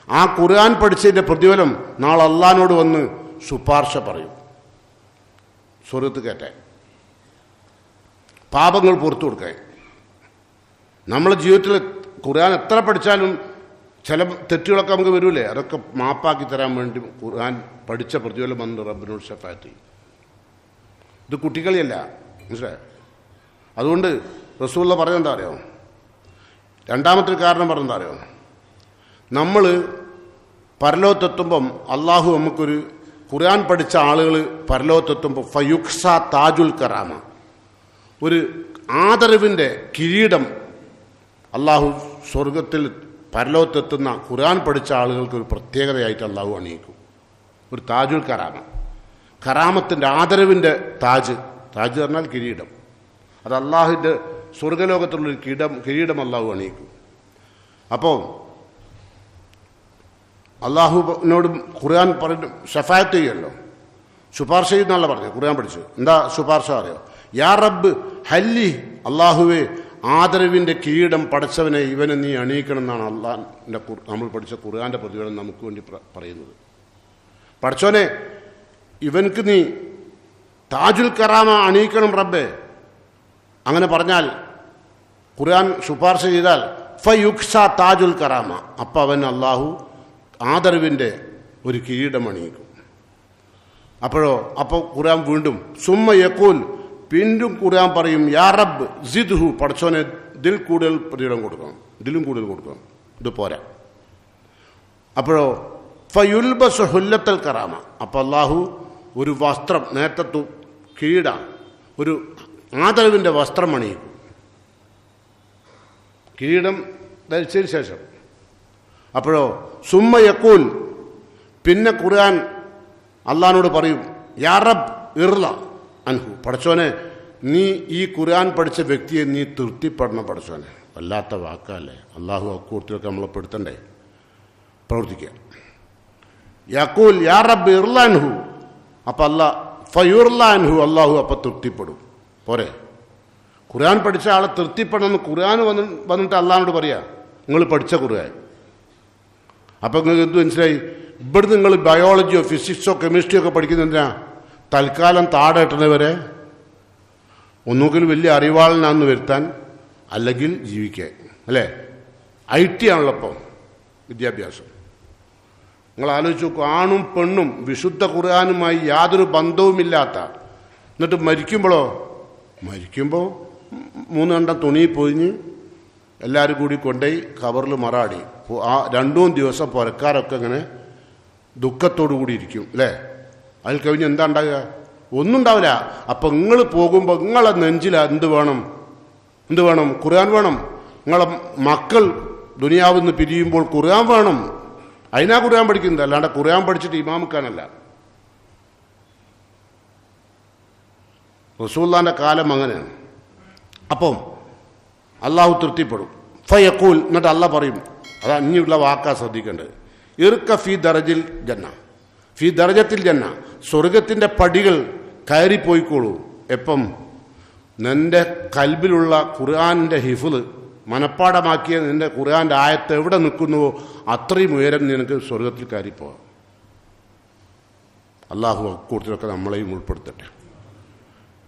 ആ ഖുർആൻ പഠിച്ചതിൻ്റെ പ്രതിഫലം നാളെ അള്ളാഹിനോട് വന്ന് ശുപാർശ പറയും. സ്വർഗ്ഗത്ത് കയറ്റാൻ, പാപങ്ങൾ പുറത്തു കൊടുക്കാൻ. നമ്മളെ ജീവിതത്തിൽ ഖുർആൻ എത്ര പഠിച്ചാലും ചില തെറ്റുകളൊക്കെ നമുക്ക് വരൂലേ, അതൊക്കെ മാപ്പാക്കി തരാൻ വേണ്ടി ഖുർആൻ പഠിച്ച പ്രതിഫലം വന്ന് റബ്ബിനോട് ശഫാഅത്ത് ചെയ്യും. ഇത് കുട്ടികളിയല്ല, മനസ്സിലായോ? അതുകൊണ്ട് റസൂലുള്ള പറഞ്ഞെന്താ അറിയോ? രണ്ടാമത്തെ കാരണം പറഞ്ഞെന്താ അറിയോ? നമ്മൾ പരലോകത്തെത്തുമ്പം അള്ളാഹു നമുക്കൊരു ഖുർആൻ പഠിച്ച ആളുകൾ പരലോകത്തെത്തുമ്പോൾ ഫയുക്സ താജുൽ കറാമ, ഒരു ആദരവിൻ്റെ കിരീടം അള്ളാഹു സ്വർഗത്തിൽ പരലോകത്തെത്തുന്ന ഖുർആൻ പഠിച്ച ആളുകൾക്ക് ഒരു പ്രത്യേകതയായിട്ട് അള്ളാഹു അണിയിക്കും. ഒരു താജുൽ കറാമ, കറാമത്തിൻ്റെ ആദരവിൻ്റെ താജ്. താജ് പറഞ്ഞാൽ കിരീടം. അത് അള്ളാഹുവിൻ്റെ സ്വർഗലോകത്തുള്ളൊരു കിരീടം അള്ളാഹു അണിയിക്കും. അപ്പോൾ അള്ളാഹുവിനോട് ഖുർആൻ പറഞ്ഞു ശഫാഅത്ത് ചെയ്യുമല്ലോ, ശുപാർശ ചെയ്യുന്നല്ല പറഞ്ഞു. ഖുർആൻ പഠിച്ചു എന്താ ശുപാർശ അറിയോ? യാ റബ്ബ് ഹല്ലി, അള്ളാഹുവേ ആദരവിൻ്റെ കിരീടം പഠിച്ചവനെ ഇവനെ നീ അണിയിക്കണം എന്നാണ് അള്ളാഹിൻ്റെ നമ്മൾ പഠിച്ച ഖുർആൻ്റെ പ്രതിഫലം നമുക്ക് വേണ്ടി പറയുന്നത്. പഠിച്ചോനെ ഇവനക്ക് നീ താജുൽ കറാമ അണിയിക്കണം റബ്ബേ. അങ്ങനെ പറഞ്ഞാൽ ഖുർആൻ ശുപാർശ ചെയ്താൽ ഫയുക്സ താജുൽ കറാമ, അപ്പം അവൻ അള്ളാഹു ആദരവിൻ്റെ ഒരു കിരീടം അണിയിക്കും. അപ്പോൾ ഖുർആൻ വീണ്ടും സുമ്മ യഖൂൽ, വീണ്ടും ഖുർആൻ പറയും യാ റബ്ബ് സിദ്ഹു, പഠിച്ചോനെ ഇതിൽ കൂടുതൽ പ്രതിഫലം കൊടുക്കണം, ഇതിലും കൂടുതൽ കൊടുക്കണം, ഇത് പോരാ. അപ്പോഴോ ഫയുൽബസ് ഹുല്ലത്തൽ കറാമ, അപ്പോൾ അള്ളാഹു ഒരു വസ്ത്രം, നേരത്തെ കീട ഒരു ആദരവിൻ്റെ വസ്ത്രം അണിയിക്കും, കിരീടം ധരിച്ചതിന് ശേഷം. അപ്പോഴോ സുമ്മ യഖൂൽ, പിന്നെ ഖുർആൻ അള്ളാഹിനോട് പറയും യാ റബ്ബ് ഇർള അൻഹു, പഠിച്ചോനെ നീ ഈ ഖുർആൻ പഠിച്ച വ്യക്തിയെ നീ തൃപ്തിപ്പെടണം പഠിച്ചോനെ. വല്ലാത്ത വാക്കല്ലേ, അള്ളാഹു അക്കൂട്ടത്തിലൊക്കെ നമ്മളെ പെടുത്തണ്ടേ, പ്രവർത്തിക്കുക. യഖൂൽ യാ റബ്ബ് ഇർള അൻഹു, അപ്പം ഫയുർള അൻഹു, അള്ളാഹു അപ്പം തൃപ്തിപ്പെടും. പോരെ? ഖുർആൻ പഠിച്ച ആളെ തൃപ്തിപ്പെടണമെന്ന് ഖുർആൻ വന്നിട്ട് അള്ളാഹിനോട് പറയാ, നിങ്ങൾ പഠിച്ച ഖുർആൻ. അപ്പം നിങ്ങൾക്ക് എന്ത് മനസ്സിലായി? ഇവിടെ നിങ്ങൾ ബയോളജിയോ ഫിസിക്സോ കെമിസ്ട്രിയോ ഒക്കെ പഠിക്കുന്നതിനാ തൽക്കാലം താഴെട്ടണവരെ ഒന്നുകിൽ വലിയ അറിവാളനാന്ന് വരുത്താൻ, അല്ലെങ്കിൽ ജീവിക്കാൻ, അല്ലേ? IT ആണല്ലോ ഇപ്പം വിദ്യാഭ്യാസം. നിങ്ങൾ ആലോചിച്ച് നോക്കൂ, ആണും പെണ്ണും വിശുദ്ധ ഖുർആനുമായി യാതൊരു ബന്ധവുമില്ലാത്ത, എന്നിട്ട് മരിക്കുമ്പോൾ 3 കണ്ടം തുണി പൊതിഞ്ഞ് എല്ലാവരും കൂടി കൊണ്ടുപോയി ഖബറിൽ മറാടി. ആ 2 ദിവസം പുരക്കാരൊക്കെ ഇങ്ങനെ ദുഃഖത്തോടു കൂടി ഇരിക്കും, അല്ലേ? അതിൽ കഴിഞ്ഞ് എന്താ ഉണ്ടാകുക? ഒന്നും ഉണ്ടാവില്ല. അപ്പം നിങ്ങൾ പോകുമ്പോൾ നിങ്ങളെ നെഞ്ചിൽ എന്ത് വേണം? ഖുർആൻ വേണം. നിങ്ങളെ മക്കൾ ദുനിയാവിൽ നിന്ന് പിരിയുമ്പോൾ ഖുർആൻ വേണം. അതിനാ ഖുർആൻ പഠിക്കുന്നത്, അല്ലാണ്ട് ഖുർആൻ പഠിച്ചിട്ട് ഇമാമിക്കാനല്ല. റസൂലുള്ളാഹിന്റെ കാലം അങ്ങനെയാണ്. അപ്പം അള്ളാഹു തൃപ്തിപ്പെടും. ഫയഖൂൽ, എന്നിട്ട് അള്ളാഹ് പറയും, അതാ ഇനിയുള്ള വാക്കാ ശ്രദ്ധിക്കേണ്ടത്, ഇർക ഫി ദറജിൽ ജന്ന, ഫി ദറജത്തിൽ ജന്ന, സ്വർഗത്തിൻ്റെ പടികൾ കയറിപ്പോയിക്കോളൂ. എപ്പം? നിന്റെ കൽബിലുള്ള ഖുർആനിൻ്റെ ഹിഫ്ള് മനപ്പാടമാക്കിയ നിന്റെ ഖുർആൻ്റെ ആയത്ത് എവിടെ നിൽക്കുന്നുവോ അത്രയും ഉയരം നിനക്ക് സ്വർഗത്തിൽ കയറിപ്പോകാം. അള്ളാഹു കൂടുതലൊക്കെ നമ്മളെയും ഉൾപ്പെടുത്തട്ടെ.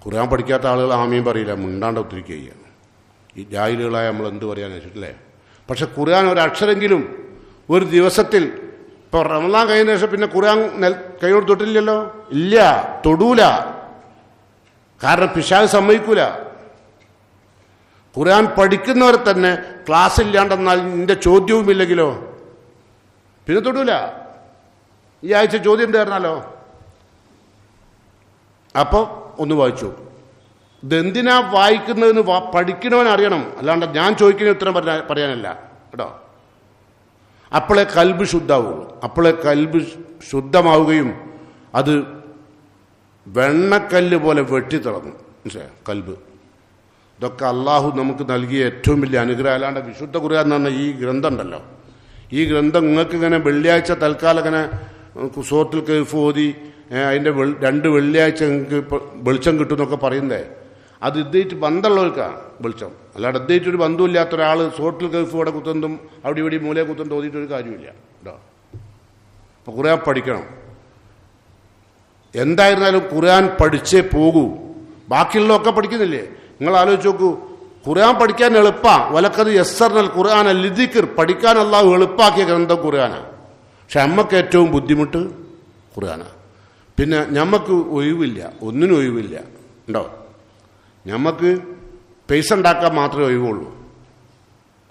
ഖുർആൻ പഠിക്കാത്ത ആളുകൾ ആമീൻ പറയില്ല, മുണ്ടാണ്ട് ഒത്തിരിക്കുകയാണ്. ഈ ജാഹിലുകളായ നമ്മൾ എന്ത് പറയാൻ വെച്ചിട്ടില്ലേ? പക്ഷെ ഖുർആൻ ഒരക്ഷരെങ്കിലും ഒരു ദിവസത്തിൽ, ഇപ്പോൾ റമദാൻ കഴിഞ്ഞ ശേഷം പിന്നെ ഖുർആൻ കൈയോട് തൊട്ടില്ലല്ലോ, ഇല്ല, തൊടൂല. കാരണം പിശാച് സമ്മതിക്കൂല. ഖുർആൻ പഠിക്കുന്നവരെ തന്നെ ക്ലാസ് ഇല്ലാണ്ടെന്നാൽ നിന്റെ ചോദ്യവുമില്ലെങ്കിലോ പിന്നെ തൊടൂല. ഈ ആഴ്ച ചോദ്യം ഉണ്ടായിരുന്നല്ലോ, അപ്പോൾ ഒന്ന് വായിച്ചു. ഇതെന്തിനാ വായിക്കുന്നതെന്ന് പഠിക്കണവൻ അറിയണം, അല്ലാണ്ട് ഞാൻ ചോദിക്കുന്ന ഉത്തരം പറയാനല്ല കേട്ടോ. അപ്പോളെ കൽബ് ശുദ്ധാവുള്ളൂ. അപ്പോളെ കൽബ് ശുദ്ധമാവുകയും അത് വെണ്ണക്കല്ല് പോലെ വെട്ടിത്തിളങ്ങും. മനസ്സിലായോ? കൽബ്. ഇതൊക്കെ അള്ളാഹു നമുക്ക് നൽകിയ ഏറ്റവും വലിയ അനുഗ്രഹം. അല്ലാണ്ട് വിശുദ്ധ ഖുർആൻ എന്ന് പറഞ്ഞ ഈ ഗ്രന്ഥം ഉണ്ടല്ലോ, ഈ ഗ്രന്ഥം നിങ്ങൾക്ക് ഇങ്ങനെ വെള്ളിയാഴ്ച തൽക്കാലം ഇങ്ങനെ സൂറത്തുൽ കഹ്ഫ് ഓതി അതിൻ്റെ 2 വെള്ളിയാഴ്ച നിങ്ങൾക്ക് വെളിച്ചം കിട്ടും എന്നൊക്കെ പറയുന്നേ, അത് ഇദ്ദേറ്റ് ബന്ധമുള്ളവർക്കാണ് വെളിച്ചം. അല്ലാണ്ട് ഇദ്ദേറ്റൊരു ബന്ധമില്ലാത്ത ഒരാൾ സൂറത്തുൽ കഹ്ഫ് ഇവിടെ കുത്തുന്നതും അവിടെ ഇവിടെ മൂലയെ കുത്തുന്നതും ഓതിയിട്ടൊരു കാര്യമില്ല കേട്ടോ. അപ്പോൾ ഖുർആൻ പഠിക്കണം. എന്തായിരുന്നാലും ഖുർആൻ പഠിച്ചേ പോകൂ. ബാക്കിയുള്ളതൊക്കെ പഠിക്കുന്നില്ലേ? നിങ്ങൾ ആലോചിച്ച് നോക്കൂ, ഖുർആൻ പഠിക്കാൻ എളുപ്പമാണ്. വലക്കത് യസ്സർനൽ ഖുർആൻ ലിദിക്ർ, പഠിക്കാൻ അല്ലാഹു എളുപ്പാക്കിയ ഗ്രന്ഥം ഖുർആനാണ്. പക്ഷെ നമ്മക്ക് ഏറ്റവും ബുദ്ധിമുട്ട് ഖുർആനാണ്. പിന്നെ ഞമ്മക്ക് ഒഴിവില്ല, ഒന്നിനും ഒഴിവില്ല. ഉണ്ടോ? ഞമ്മക്ക് പൈസ ഉണ്ടാക്കാൻ മാത്രമേ ഒഴിവുള്ളൂ.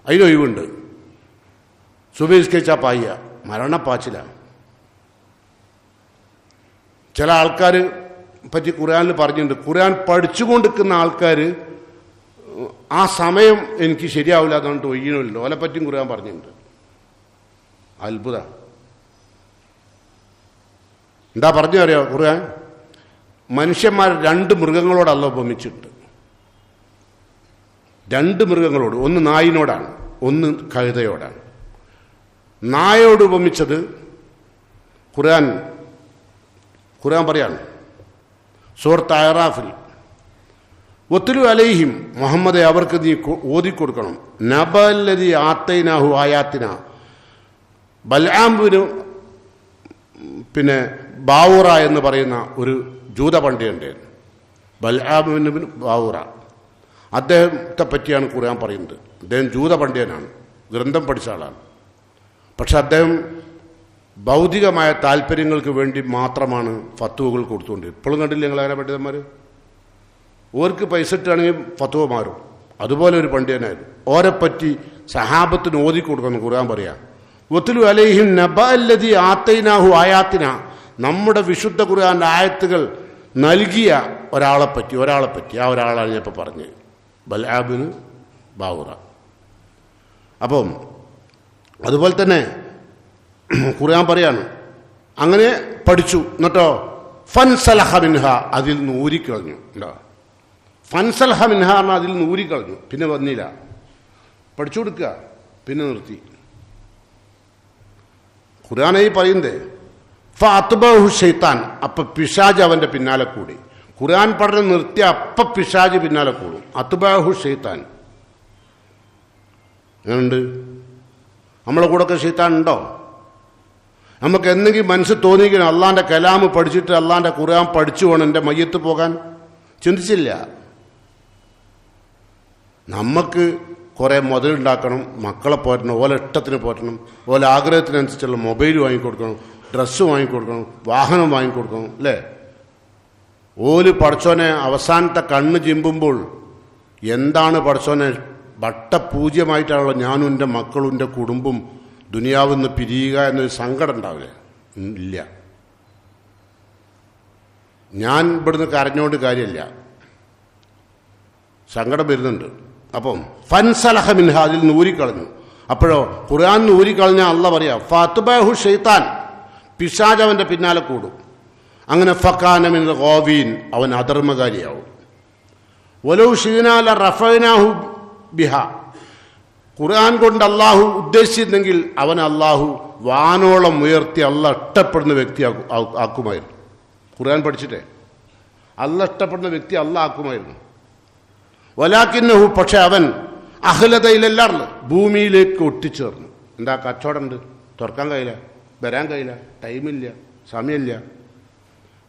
അതിനൊഴിവുണ്ട്. സുബഹിസ്കരിച്ചാൽ പായ്യ, മരണപ്പാച്ചിലാണ്. ചില ആൾക്കാർ പറ്റി ഖുർആനിൽ പറഞ്ഞിട്ടുണ്ട്, ഖുർആൻ പഠിച്ചുകൊണ്ടിരിക്കുന്ന ആൾക്കാർ ആ സമയം എനിക്ക് ശരിയാവില്ല അതുകൊണ്ട് ഒഴിയണമല്ലോ, ഓലെ പറ്റിയും ഖുർആൻ പറഞ്ഞിട്ടുണ്ട്. അത്ഭുത. എന്താ പറഞ്ഞു അറിയോ ഖുർആൻ? മനുഷ്യന്മാർ 2 മൃഗങ്ങളോടല്ല ഉപമിച്ചിട്ട്. 2 മൃഗങ്ങളോട്, ഒന്ന് നായിനോടാണ്, ഒന്ന് കഴുതയോടാണ്. നായോട് ഉപമിച്ചത് ഖുർആൻ പറയാണ് സൂറത്ത് അഅറാഫിൽ, വത്ലു അലൈഹിം, മുഹമ്മദെ അവർക്ക് നീ ഓതിക്കൊടുക്കണം, നബല്ലദി ആത്തൈനാഹു ആയാത്തിന, ബൽആമിന് പിന്നെ ബാവുറ എന്ന് പറയുന്ന ഒരു ജൂത പണ്ഡിതനുണ്ടായിരുന്നു. ബൽആമിന് ബാവുറ, അദ്ദേഹത്തെ പറ്റിയാണ് ഖുർആൻ പറയുന്നത്. അദ്ദേഹം ജൂത പണ്ഡിതനാണ്, ഗ്രന്ഥം പഠിച്ച ആളാണ്. പക്ഷെ അദ്ദേഹം ഭൗതികമായ താല്പര്യങ്ങൾക്ക് വേണ്ടി മാത്രമാണ് ഫത്വകൾ കൊടുത്തുകൊണ്ട്. ഇപ്പോഴും കണ്ടില്ല നിങ്ങൾ അങ്ങനെ പണ്ഡിതന്മാർ? ഓർക്ക് പൈസ ഇട്ടാണെങ്കിൽ ഫത്വ മാറും. അതുപോലെ ഒരു പണ്ഡിതനായിരുന്നു. ഓരെപ്പറ്റി സഹാബത്തിന് ഓതിക്കൊടുക്കണം ഖുർആൻ പറയാം. വത്ലു അലൈഹിം നബഅല്ലദി ആത്തൈനാഹു ആയാത്തിന, നമ്മുടെ വിശുദ്ധ ഖുർആന്റെ ആയത്തുകൾ നൽകിയ ഒരാളെപ്പറ്റി. ആ ഒരാളാണ് ഞാൻ ഇപ്പോൾ പറഞ്ഞത്, ബൽആബിന് ബാവുറ. അപ്പം അതുപോലെ തന്നെ ഖുർആൻ പറയാണ്, അങ്ങനെ പഠിച്ചു. എന്നിട്ടോ ഫൻസലഹ മിൻഹ, അതിൽ നിന്ന് ഊരിക്കളഞ്ഞു. ഉണ്ടോ? ഫൻസലഹ മിൻഹ പറഞ്ഞാൽ അതിൽ നിന്ന് ഊരിക്കളഞ്ഞു, പിന്നെ വന്നില്ല. പഠിച്ചു കൊടുക്കുക, പിന്നെ നിർത്തി. ഖുർആനായി പറയുന്നത് ഫഅത്ബഹു ശൈത്താൻ, അപ്പം പിശാജ് അവൻ്റെ പിന്നാലെ കൂടി. ഖുർആൻ പഠനം നിർത്തിയ അപ്പം പിശാജ് പിന്നാലെ കൂടും. അത്ബഹു ശൈത്താൻ. അങ്ങനെയുണ്ട്. നമ്മളെ കൂടെ ഒക്കെ ശൈത്താൻ ഉണ്ടോ? നമുക്ക് എന്തെങ്കിലും മനസ്സിൽ തോന്നിക്കണം അള്ളാൻ്റെ കലാമ് പഠിച്ചിട്ട് അള്ളാൻ്റെ ഖുർആൻ പഠിച്ചു വേണം എൻ്റെ മയ്യത്ത് പോകാൻ? ചിന്തിച്ചില്ല. നമുക്ക് കുറേ മുതലുണ്ടാക്കണം, മക്കളെ പോറ്റണം, ഓല ഇഷ്ടത്തിന് പോറ്റണം, ഓല ആഗ്രഹത്തിനനുസരിച്ചുള്ള മൊബൈൽ വാങ്ങിക്കൊടുക്കണം, ഡ്രസ്സ് വാങ്ങിക്കൊടുക്കണം, വാഹനം വാങ്ങിക്കൊടുക്കണം, അല്ലേ? ഓല് പഠിച്ചോനെ അവസാനത്തെ കണ്ണ് ചിമ്പുമ്പോൾ എന്താണ് പഠിച്ചോനെ വട്ടപൂജ്യമായിട്ടാണല്ലോ ഞാനും എൻ്റെ മക്കളും എൻ്റെ കുടുംബം ദുനിയാവിൽ നിന്ന് പിരിയുക എന്നൊരു സങ്കടം ഉണ്ടാവില്ലേ? ഇല്ല. ഞാൻ ഇവിടുന്ന് കരഞ്ഞുകൊണ്ട് കാര്യമില്ല, സങ്കടം വരുന്നുണ്ട്. അപ്പം ഫൻസലഹ മിൻഹ, അതിൽ നൂരിക്കളഞ്ഞു. അപ്പോഴോ ഖുർആൻ നൂരിക്കളഞ്ഞ അള്ളാഹ് പറയാ ഫഅത്ബഹു ശൈത്താൻ, പിശാച് അവൻ്റെ പിന്നാലെ കൂടും. അങ്ങനെ ഫകാന മിനൽ ഗാവീൻ, അവൻ അധർമ്മകാരിയാവും. വലൗ ശീനാ ലറഫഅനാഹു ബിഹ, ഖുർആൻ കൊണ്ട് അള്ളാഹു ഉദ്ദേശിച്ചിരുന്നെങ്കിൽ അവൻ അള്ളാഹു വാനോളം ഉയർത്തി അള്ളാഹ് ഇഷ്ടപ്പെടുന്ന വ്യക്തി ആക്കുമായിരുന്നു. ഖുർആൻ പഠിച്ചിട്ടേ അള്ളാഹ് ഇഷ്ടപ്പെടുന്ന വ്യക്തി അള്ളാഹ് ആക്കുമായിരുന്നു. വലാകിന്നഹു, പക്ഷെ അവൻ അഹ്ലതയിലെല്ലാറില്ല, ഭൂമിയിലേക്ക് ഒട്ടിച്ചേർന്നു. എന്താ കച്ചവടമുണ്ട്, തുറക്കാൻ കഴിയില്ല, വരാൻ കഴിയില്ല, ടൈമില്ല, സമയമില്ല,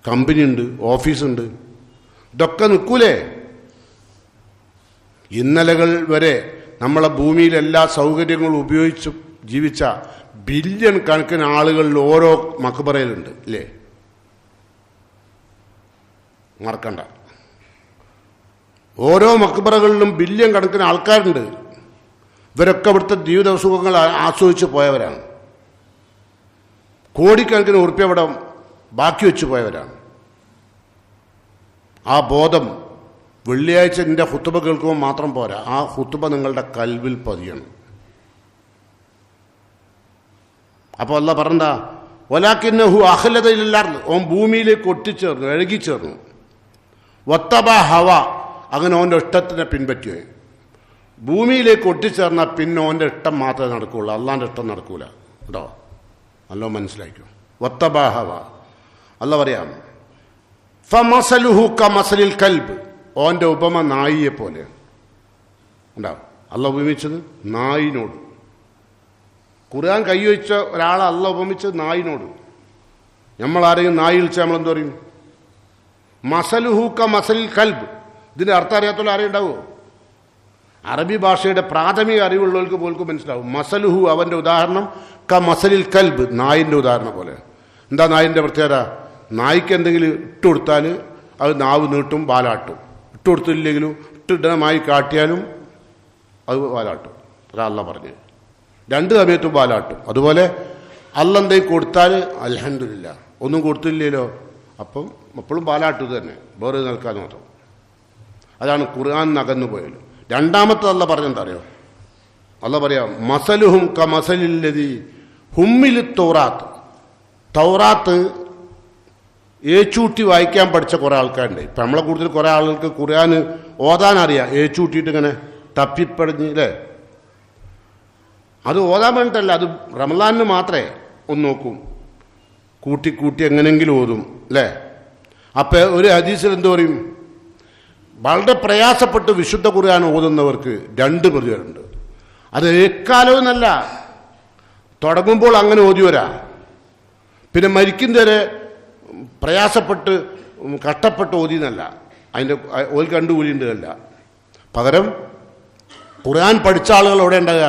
കമ്പനി ഉണ്ട്, ഓഫീസുണ്ട്, ഇതൊക്കെ നിൽക്കൂലേ? ഇന്നലകൾ വരെ നമ്മളെ ഭൂമിയിൽ എല്ലാ സൗകര്യങ്ങളും ഉപയോഗിച്ച് ജീവിച്ച ബില്യൺ കണക്കിന് ആളുകളിൽ ഓരോ മക്ബറയിലുണ്ട് ഇല്ലേ? മറക്കണ്ട, ഓരോ മക്ബറകളിലും ബില്യൺ കണക്കിന് ആൾക്കാരുണ്ട്. ഇവരൊക്കെ ഇവിടുത്തെ ജീവിത സുഖങ്ങൾ ആസ്വദിച്ച് പോയവരാണ്. കോടിക്കണക്കിന് ഉറുപ്പ്യ ഇവിടെ ബാക്കി വെച്ച് പോയവരാണ്. ആ ബോധം വെള്ളിയാഴ്ച എൻ്റെ ഖുതുബ കേൾക്കുമ്പോൾ മാത്രം പോരാ, ആ ഖുതുബ നിങ്ങളുടെ കൽവിൽ പതിയണം. അപ്പോൾ അല്ലാഹ് പറഞ്ഞതാ, വലാകിന്നഹു അഖ്ലദയില്ലാർന്ന്, ഓൻ ഭൂമിയിലേക്ക് ഒട്ടിച്ചേർന്നു, ഇഴകിച്ചേർന്നു. വത്തബ ഹവ, അങ്ങനെ ഓൻ്റെ ഇഷ്ടത്തിനെ പിൻപറ്റിയോ. ഭൂമിയിലേക്ക് ഒട്ടിച്ചേർന്നാൽ പിന്നെ ഓൻ്റെ ഇഷ്ടം മാത്രമേ നടക്കുകയുള്ളൂ, അള്ളാൻ്റെ ഇഷ്ടം നടക്കൂല കേട്ടോ. നല്ലോ മനസ്സിലാക്കൂ. വത്തബ ഹവ, അല്ലാഹ് പറയാം, ഫമസലുഹു കമസലിൽ കൽബ്, ഓൻ്റെ ഉപമ നായിയെ പോലെ ഉണ്ടാവും. അല്ലാഹ് ഉപമിച്ചത് നായിനോട്. ഖുർആൻ കൈവച്ച ഒരാളെ അല്ലാഹ് ഉപമിച്ചത് നായിനോട്. നമ്മളാരെങ്കിലും നായി വിളിച്ചാൽ നമ്മളെന്ത് പറയും? മസലുഹു കമസലിൽ കൽബ്. ഇതിൻ്റെ അർത്ഥം അറിയാത്തുള്ള ആരെയും ഉണ്ടാവുമോ? അറബി ഭാഷയുടെ പ്രാഥമിക അറിവുള്ളവർക്ക് പോലും മനസ്സിലാവും. മസലുഹു, അവൻ്റെ ഉദാഹരണം കമസലിൽ കൽബ്, നായിൻ്റെ ഉദാഹരണം പോലെ. എന്താ നായിൻ്റെ പ്രത്യേകത? നായിക്ക് എന്തെങ്കിലും ഇട്ടുകൊടുത്താൽ അത് നാവ് നീട്ടും, വാലാട്ടും. ഇട്ടുകൊടുത്തില്ലെങ്കിലും ഇട്ടിടമായി കാട്ടിയാലും അത് വാലാട്ടും. അതാ അല്ലാഹ് പറഞ്ഞു. രണ്ട് സമയത്തും വാലാട്ടും. അതുപോലെ അല്ലാഹ് എന്തെങ്കിലും കൊടുത്താൽ അൽഹംദുലില്ലാ, ഒന്നും കൊടുത്തില്ലല്ലോ, അപ്പം എപ്പോഴും വാലാട്ടു തന്നെ, വേറെ നിൽക്കാൻ മാത്രം. അതാണ് ഖുർആൻ നകന്നു പോയാലും. രണ്ടാമത്തെ അല്ലാഹ് പറഞ്ഞെന്താ അറിയോ? അല്ലാഹ് പറയാം, മസലുഹും കമസലില്ലദീ ഹുമ്മിലു തൗറാത്ത്. തൗറാത്ത് ഏച്ചൂട്ടി വായിക്കാൻ പഠിച്ച കുറേ ആൾക്കാരുണ്ട്. ഇപ്പം നമ്മളെ കൂടുതൽ കുറേ ആളുകൾക്ക് ഖുർആൻ ഓതാൻ അറിയാം, ഏച്ചൂട്ടിയിട്ട് ഇങ്ങനെ തപ്പിപ്പടിഞ്ഞ് അല്ലേ. അത് ഓതാൻ വേണ്ടിയിട്ടല്ല, അത് റമളാനിന് മാത്രമേ ഒന്ന് നോക്കും, കൂട്ടി കൂട്ടി എങ്ങനെയെങ്കിലും ഓതും അല്ലേ. അപ്പം ഒരു ഹദീസിൽ എന്തു പറയും? വളരെ പ്രയാസപ്പെട്ട് വിശുദ്ധ ഖുർആൻ ഓതുന്നവർക്ക് രണ്ട് പ്രതികളുണ്ട്. അത് ഏക്കാലവും എന്നല്ല, തുടങ്ങുമ്പോൾ അങ്ങനെ ഓതിവരാ, പിന്നെ മരിക്കുന്നവരെ പ്രയാസപ്പെട്ട് കഷ്ടപ്പെട്ട് ഓതിയെന്നല്ല, അതിൻ്റെ ഒരു കണ്ടുകൂലിയുണ്ടല്ല. പകരം ഖുർആൻ പഠിച്ച ആളുകൾ എവിടെ ഉണ്ടാകുക?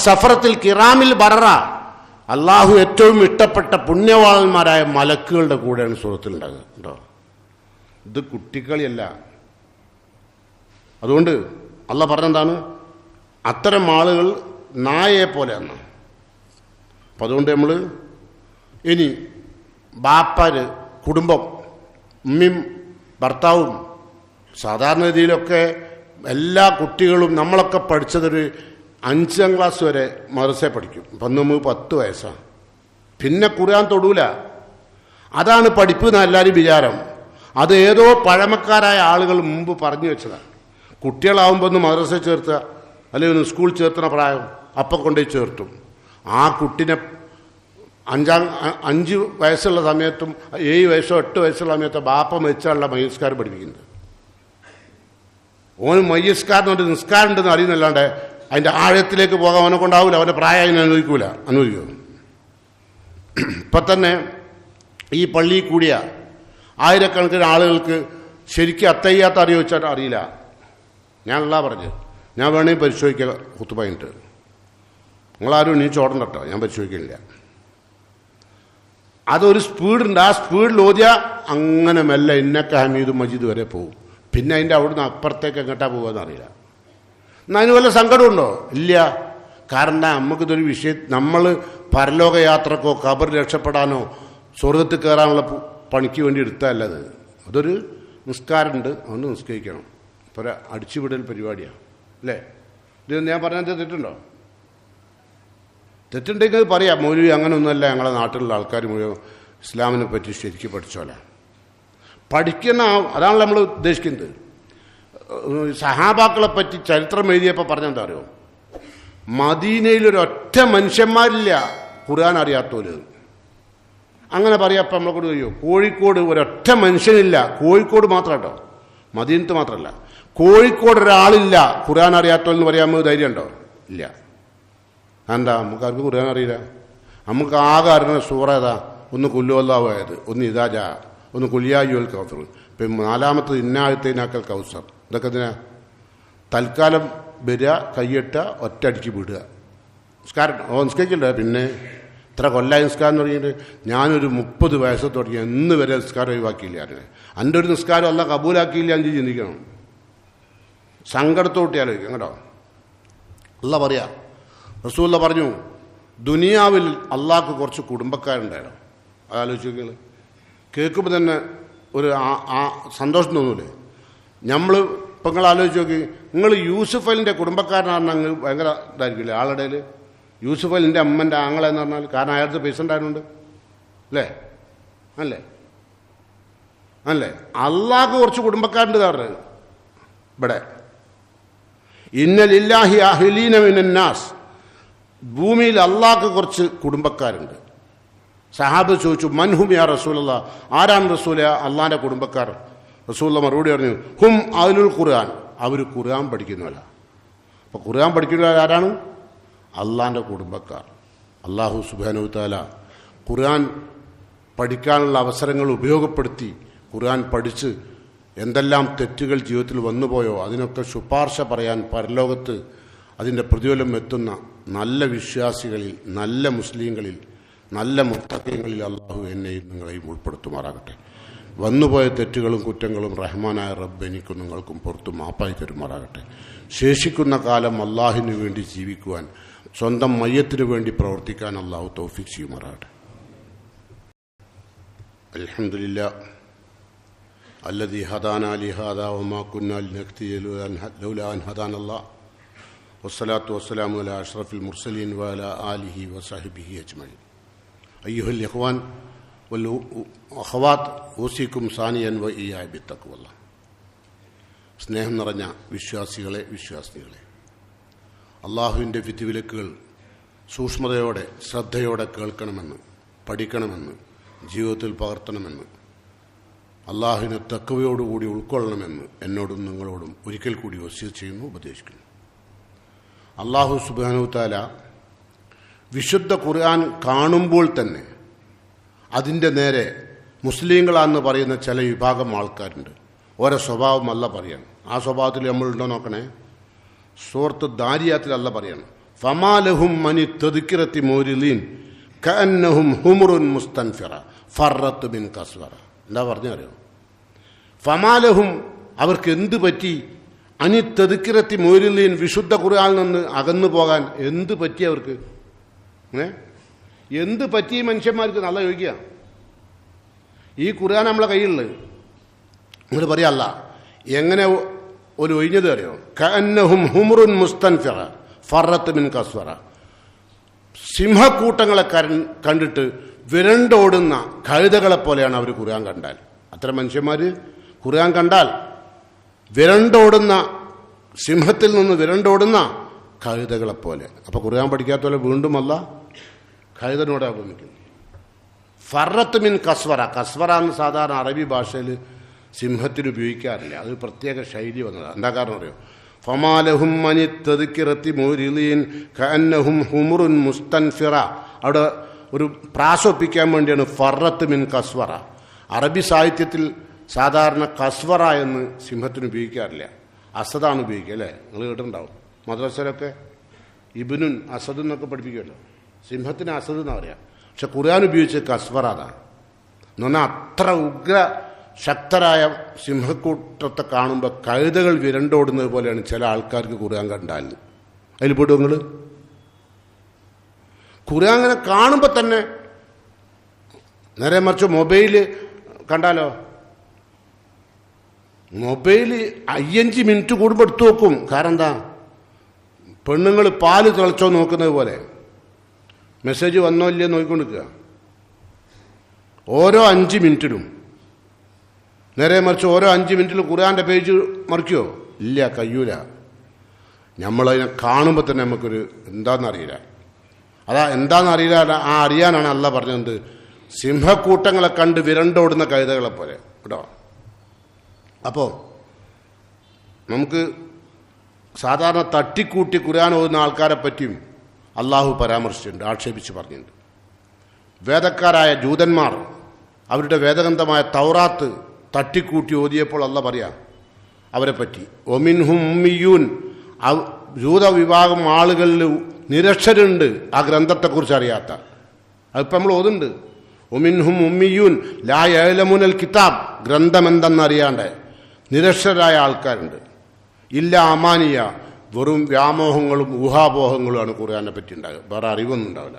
സഫറത്തിൽ കിറാമിൽ ബററ, അള്ളാഹു ഏറ്റവും ഇഷ്ടപ്പെട്ട പുണ്യവാളന്മാരായ മലക്കുകളുടെ കൂടെയാണ് സൂറത്തിലുണ്ടാകുക കേട്ടോ. ഇത് കുട്ടിക്കളിയല്ല. അതുകൊണ്ട് അള്ളാഹ് പറഞ്ഞെന്താണ്? അത്തരം ആളുകൾ നായയെ പോലെയാണ്. അപ്പം അതുകൊണ്ട് നമ്മൾ ഇനി ബാപ്പാര്, കുടുംബം, ഉമ്മയും ഭർത്താവും, സാധാരണ രീതിയിലൊക്കെ എല്ലാ കുട്ടികളും നമ്മളൊക്കെ പഠിച്ചതൊരു 5ാം ക്ലാസ് വരെ മദ്രസയിൽ പഠിക്കും. ഇപ്പം നമുക്ക് 10 വയസ്സാണ്. പിന്നെ ഖുർആൻ തൊടൂല. അതാണ് പഠിപ്പ് എന്ന് എല്ലാവരും വിചാരം. അത് ഏതോ പഴമക്കാരായ ആളുകൾ മുമ്പ് പറഞ്ഞു വെച്ചതാണ്. കുട്ടികളാവുമ്പോൾ ഒന്ന് മദ്രസയിൽ ചേർത്തുക, അല്ലെങ്കിൽ ഒന്ന് സ്കൂൾ ചേർത്തുന്ന പ്രായം അപ്പം കൊണ്ടുപോയി ചേർത്തും. ആ കുട്ടിനെ 5 വയസ്സുള്ള സമയത്തും 7 വയസ്സോ 8 വയസ്സുള്ള സമയത്തോ ബാപ്പ മരിച്ചുള്ള മയ്യസ്കാരം പഠിപ്പിക്കുന്നത്. ഓന് മയ്യസ്കാരൻ ഒരു നിസ്കാരം ഉണ്ടെന്ന് അറിയുന്നല്ലാണ്ട് അതിൻ്റെ ആഴത്തിലേക്ക് പോകാൻ അവനെ കൊണ്ടാവില്ല. അവൻ്റെ പ്രായം അതിനെ അനുവദിക്കുമോ? ഇപ്പം തന്നെ ഈ പള്ളിയിൽ കൂടിയ ആയിരക്കണക്കിന് ആളുകൾക്ക് ശരിക്കും അത്തയ്യാത്ത അറിയോ വെച്ചാൽ അറിയില്ല. ഞാനല്ല പറഞ്ഞത്, ഞാൻ വേണമെങ്കിൽ പരിശോധിക്കുക ഖുതുബ കഴിഞ്ഞിട്ട്. നിങ്ങളാരും നീ ചോടണ്ട കേട്ടോ, ഞാൻ പരിശോധിക്കുന്നില്ല. അതൊരു സ്പീഡുണ്ട്. ആ സ്പീഡിൽ ഓതിയാൽ അങ്ങനെ മെല്ലെ ഇന്നക്ക ഹമീദ് മജീദ് വരെ പോകും. പിന്നെ അതിൻ്റെ അവിടുന്ന് അപ്പുറത്തേക്ക് എങ്ങോട്ടാ പോകുകയെന്ന് അറിയില്ല. എന്നാൽ അതിന് വല്ല സങ്കടമുണ്ടോ? ഇല്ല. കാരണം നമുക്കിതൊരു വിഷയം, നമ്മൾ പരലോകയാത്രക്കോ ഖബർ രക്ഷപ്പെടാനോ സ്വർഗത്തിൽ കയറാനുള്ള പണിക്ക് വേണ്ടി എടുത്തല്ലത്. അതൊരു നിസ്കാരമുണ്ട്, അതുകൊണ്ട് നിസ്കരിക്കണം. ഇപ്പോൾ ഒരു അടിച്ചുവിടൽ പരിപാടിയാണ് അല്ലേ? ഇത് ഞാൻ പറഞ്ഞത് തെറ്റുണ്ടോ? തെറ്റുണ്ടെങ്കിൽ പറയാം, മൗലവി അങ്ങനെയൊന്നുമല്ല, ഞങ്ങളെ നാട്ടിലുള്ള ആൾക്കാർ മുഴുവൻ ഇസ്ലാമിനെ പറ്റി ശരിക്കും പഠിച്ചോല പഠിക്കുന്ന. അതാണല്ലോ നമ്മൾ ഉദ്ദേശിക്കുന്നത്. സഹാബാക്കളെ പറ്റി ചരിത്രം എഴുതിയപ്പോൾ പറഞ്ഞെന്താ അറിയോ? മദീനയിലൊരൊറ്റ മനുഷ്യന്മാരില്ല ഖുർആൻ അറിയാത്തോല്. അങ്ങനെ പറയാപ്പം നമ്മളെ കൊണ്ട് കഴിയോ? കോഴിക്കോട് ഒരൊറ്റ മനുഷ്യനില്ല, കോഴിക്കോട് മാത്രം കേട്ടോ, മദീനത്ത് മാത്രമല്ല, കോഴിക്കോട് ഒരാളില്ല ഖുർആൻ അറിയാത്തോലെന്ന് പറയാൻ നമുക്ക് ധൈര്യമുണ്ടോ? ഇല്ല. എന്താ? നമുക്കാർക്ക് ഖുർആൻ അറിയില്ല. നമുക്ക് ആകെ അറിയുന്ന സൂറ ഏതാ? ഒന്ന് കുല്ലുവല്ലാവായത്, ഒന്ന് ഇതാജ, ഒന്ന് കുലിയായുൽ കൗസർ, ഇപ്പം നാലാമത്തത് ഇന്നാഴത്തേനാക്കൽ കൗസർ. ഇതൊക്കെ ഇതിനാ തൽക്കാലം വരിക, കയ്യെട്ട, ഒറ്റയടിച്ച് വിടുക. നിസ്കാരം നിസ്കരിക്കണ്ട. പിന്നെ ഇത്ര കൊല്ലായി നിസ്കാരം തുടങ്ങിയിട്ട് ഞാനൊരു 30 വയസ്സ് തുടങ്ങി എന്ന് വരെ നിസ്കാരം ഒഴിവാക്കിയില്ല. എൻ്റെ ഒരു നിസ്കാരം അല്ല കബൂലാക്കിയില്ല എന്ന് ചിന്തിക്കണം. സങ്കടത്തോട്ടി ആലോചിക്കും കേട്ടോ. അല്ല പറയാ, റസൂലുള്ള പറഞ്ഞു ദുനിയാവിൽ അള്ളാഹ്ക്ക് കുറച്ച് കുടുംബക്കാരുണ്ടായിരുന്നു. അതാലോചിച്ച് നോക്കിയാൽ കേൾക്കുമ്പോൾ തന്നെ ഒരു സന്തോഷം തോന്നൂലേ? നമ്മൾ ഇപ്പം നിങ്ങൾ ആലോചിച്ച് നോക്കി, നിങ്ങൾ യൂസുഫ് അലിൻ്റെ കുടുംബക്കാരനാണെന്ന് അങ്ങ് ഭയങ്കര ഇതായിരിക്കില്ലേ ആളുടെ ഇടയിൽ? യൂസുഫ് അലിൻ്റെ അമ്മൻ്റെ ആങ്ങളെന്ന് പറഞ്ഞാൽ, കാരണം അയാൾക്ക് പൈസ ഉണ്ടായിരുന്നുണ്ട് അല്ലേ? അല്ലേ? അള്ളാഹ്ക്ക് കുറച്ച് കുടുംബക്കാരുണ്ട് പറഞ്ഞത് ഇവിടെ. ഇന്നലില്ലാഹി അഹ്ലീന മിനന്നാസ്, ഭൂമിയിൽ അള്ളാഹ്ക്ക് കുറച്ച് കുടുംബക്കാരുണ്ട്. സഹാബ് ചോദിച്ചു, മൻഹും യാ റസൂലല്ലാഹ്, ആരാണ് റസൂല അള്ളാഹിൻ്റെ കുടുംബക്കാർ? റസൂലുള്ള മറുപടി പറഞ്ഞു, ഹും അഹ്ലുൽ ഖുർആൻ, അവർ ഖുർആൻ പഠിക്കുന്നവരാ. അപ്പോൾ ഖുർആൻ പഠിക്കുന്നവർ ആരാണ്? അള്ളാഹിൻ്റെ കുടുംബക്കാർ. അള്ളാഹു സുബ്ഹാനഹു വ തആല ഖുർആൻ പഠിക്കാനുള്ള അവസരങ്ങൾ ഉപയോഗപ്പെടുത്തി ഖുർആൻ പഠിച്ച് എന്തെല്ലാം തെറ്റുകൾ ജീവിതത്തിൽ വന്നുപോയോ അതിനൊക്കെ ശുപാർശ പറയാൻ പരലോകത്ത് അതിൻ്റെ പ്രതിഫലം എത്തുന്ന നല്ല വിശ്വാസികളിൽ, നല്ല മുസ്ലിങ്ങളിൽ, നല്ല മുത്തഖീങ്ങളിൽ അള്ളാഹു എന്നെയും നിങ്ങളെയും ഉൾപ്പെടുത്തുമാറാകട്ടെ. വന്നുപോയ തെറ്റുകളും കുറ്റങ്ങളും റഹ്മാനായ റബ്ബ് എനിക്കും നിങ്ങൾക്കും പുറത്തു മാപ്പായി തരുമാറാകട്ടെ. ശേഷിക്കുന്ന കാലം അള്ളാഹിനു വേണ്ടി ജീവിക്കുവാൻ, സ്വന്തം മയ്യത്തിനു വേണ്ടി പ്രവർത്തിക്കാൻ അള്ളാഹു തൗഫീഖ് ചെയ്യുമാറാകട്ടെ. അൽഹംദുലില്ലാഹ് അല്ലദീ ഹദാനാ ലിഹാദാ വമാ കുന്നാ ലിനഹ്തദിയ ലൗലാ അൻ ഹദാനല്ലാഹ് വസ്സലാത്തു വസ്സലാമു അലാ അഷ്റഫിൽ മുർസലീൻ വഅലാ ആലിഹി വസഹ്ബിഹി അജ്മഈൻ. അയ്യുഹൽ ഇഖ്വാൻ വൽ അഖവാത്ത്, ഊസിക്കും സാനിയൻ വ ഇയ്യായ ബിത്തഖ്വല്ലാഹ്. സ്നേഹം നിറഞ്ഞ വിശ്വാസികളെ, വിശ്വാസിനികളെ, അള്ളാഹുവിൻ്റെ വിധിവിലക്കുകൾ സൂക്ഷ്മതയോടെ, ശ്രദ്ധയോടെ കേൾക്കണമെന്ന്, പഠിക്കണമെന്ന്, ജീവിതത്തിൽ പകർത്തണമെന്ന്, അള്ളാഹുവിനെ തഖ്വയോടുകൂടി ഉൾക്കൊള്ളണമെന്ന് എന്നോടും നിങ്ങളോടും ഒരിക്കൽ കൂടി വസിയത്ത് ചെയ്യുന്നു, ഉപദേശിക്കുന്നു. അള്ളാഹു സുബ്ഹാനഹു വ തആല വിശുദ്ധ ഖുർആൻ കാണുമ്പോൾ തന്നെ അതിൻ്റെ നേരെ മുസ്ലിങ്ങളാണെന്ന് പറയുന്ന ചില വിഭാഗം ആൾക്കാരുണ്ട്. ഓരോ സ്വഭാവം അല്ല പറയണം. ആ സ്വഭാവത്തിൽ നമ്മളുണ്ടോ നോക്കണേ. സൂറത്ത് ദാരിയാത്തിൽ അല്ല പറയണം, ഫമാലഹും മനി തദ്കിറത്തി മോരിലീൻ കഅന്നഹും ഹുമുറുൻ മുസ്തൻഫിറ ഫറത്ത് ബിൻ കസ്വറ. എന്താ പറഞ്ഞു അറിയോ? ഫമാലഹും, അവർക്ക് എന്ത് പറ്റി? അനി തദ്കിറത്തി മോരിലീൻ, വിശുദ്ധ ഖുർആനിൽ നിന്ന് അകന്നു പോകാൻ എന്ത് പറ്റി അവർക്ക്? എന്ത് പറ്റി മനുഷ്യന്മാർക്ക്? നല്ല ചോദിക്കുക. ഈ ഖുർആൻ നമ്മളെ കയ്യിലുള്ളത് നിങ്ങൾ പറയാല്ല, എങ്ങനെ ഒരു ഒഴിഞ്ഞത് അറിയോ? കഅന്നഹും ഹുമുറുൻ മുസ്തൻഫിറ ഫറത്ത് ബിൻ കസ്വറ. സിംഹക്കൂട്ടങ്ങളെ കണ്ടിട്ട് വിരണ്ടോടുന്ന കഴുതകളെ പോലെയാണ് അവർ ഖുർആൻ കണ്ടാൽ. അത്തരം മനുഷ്യന്മാർ ഖുർആൻ കണ്ടാൽ വിരണ്ടോടുന്ന, സിംഹത്തിൽ നിന്ന് വിരണ്ടോടുന്ന കഴുതകളെ പോലെ. അപ്പോൾ ഖുർആൻ പഠിക്കാത്ത പോലെ വീണ്ടും അല്ല കഴുതനോടെ ഉപമിക്കുന്നു. ഫറത്ത് മിൻ കസ്വറ. കസ്വറ എന്ന് സാധാരണ അറബി ഭാഷയിൽ സിംഹത്തിന് ഉപയോഗിക്കാറില്ല, അത് പ്രത്യേക ശൈലി വന്നതാണ്. എന്താ കാരണം അറിയോ? ഫമാലഹും മനി തദ്കിറത്തി മുരിലീൻ കഅന്നഹും ഹുമുറുൻ മുസ്തൻഫിറ. അവിടെ ഒരു പ്രാസൊപ്പിക്കാൻ വേണ്ടിയാണ് ഫറത്ത് മിൻ കസ്വറ. അറബി സാഹിത്യത്തിൽ സാധാരണ കസ്വറ എന്ന് സിംഹത്തിന് ഉപയോഗിക്കാറില്ല, അസദാണ് ഉപയോഗിക്കുക അല്ലേ? നിങ്ങൾ കേട്ടിട്ടുണ്ടാവും മദ്രസയിലൊക്കെ ഇബ്നുൻ അസദ് എന്നൊക്കെ പഠിപ്പിക്കുമല്ലോ. സിംഹത്തിന് അസദ് എന്നാ പറയാം. പക്ഷെ ഖുർആൻ ഉപയോഗിച്ച് കസ്വറ അതാണ്. എന്ന് പറഞ്ഞാൽ അത്ര ഉഗ്ര ശക്തരായ സിംഹക്കൂട്ടത്തെ കാണുമ്പോൾ കഴുതകൾ വിരണ്ടോടുന്നത് പോലെയാണ് ചില ആൾക്കാർക്ക് ഖുർആൻ കണ്ടാൽ. അതിൽ പോയിട്ട് നിങ്ങൾ ഖുർആൻ അങ്ങനെ കാണുമ്പോൾ തന്നെ, നേരെ മറിച്ച് മൊബൈല് കണ്ടാലോ, മൊബൈല് 5 മിനിറ്റ് കൂടുമ്പോൾ എടുത്തു നോക്കും. കാരണം എന്താ? പെണ്ണുങ്ങൾ പാല് തിളച്ചോ നോക്കുന്നത് പോലെ മെസ്സേജ് വന്നോ ഇല്ലയോ നോക്കിക്കൊണ്ടിരിക്കുക ഓരോ 5 മിനിറ്റിലും. നേരെ മറിച്ച് ഓരോ 5 മിനിറ്റിൽ ഖുർആൻ്റെ പേജ് മറിക്കുമോ? ഇല്ല, കഴിയൂല. നമ്മളതിനെ കാണുമ്പോൾ തന്നെ നമുക്കൊരു എന്താണെന്നറിയില്ല. എന്താണെന്നറിയില്ല. അറിയാനാണ് അല്ലാഹ് പറഞ്ഞത്, സിംഹക്കൂട്ടങ്ങളെ കണ്ട് വിരണ്ടോടുന്ന കഴുതകളെ പോലെ കേട്ടോ. അപ്പോൾ നമുക്ക് സാധാരണ തട്ടിക്കൂട്ടി ഖുർആൻ ഓതുന്ന ആൾക്കാരെ പറ്റിയും അള്ളാഹു പരാമർശിച്ചിട്ടുണ്ട്, ആക്ഷേപിച്ച് പറഞ്ഞിട്ടുണ്ട്. വേദക്കാരായ ജൂതന്മാർ അവരുടെ വേദഗ്രന്ഥമായ തൗറാത്ത് തട്ടിക്കൂട്ടി ഓതിയപ്പോൾ അള്ളാഹ് പറയാം അവരെ പറ്റി, ഒമിൻഹും ഉമ്മിയൂൻ, ജൂത വിഭാഗം ആളുകളിൽ നിരക്ഷരുണ്ട് ആ ഗ്രന്ഥത്തെക്കുറിച്ച് അറിയാത്ത. അതിപ്പോൾ നമ്മൾ ഓതുന്നുണ്ട്, ഒമിൻഹും ഉമ്മിയൂൻ ലാ യഅലമുനൽ കിതാബ്, ഗ്രന്ഥം എന്തെന്നറിയാണ്ട് നിരക്ഷരായ ആൾക്കാരുണ്ട്. ഇല്ല അമാനിയ, വെറും വ്യാമോഹങ്ങളും ഊഹാപോഹങ്ങളുമാണ് ഖുർആനെ പറ്റി ഉണ്ടാകുക, വേറെ അറിവൊന്നും ഉണ്ടാവില്ല.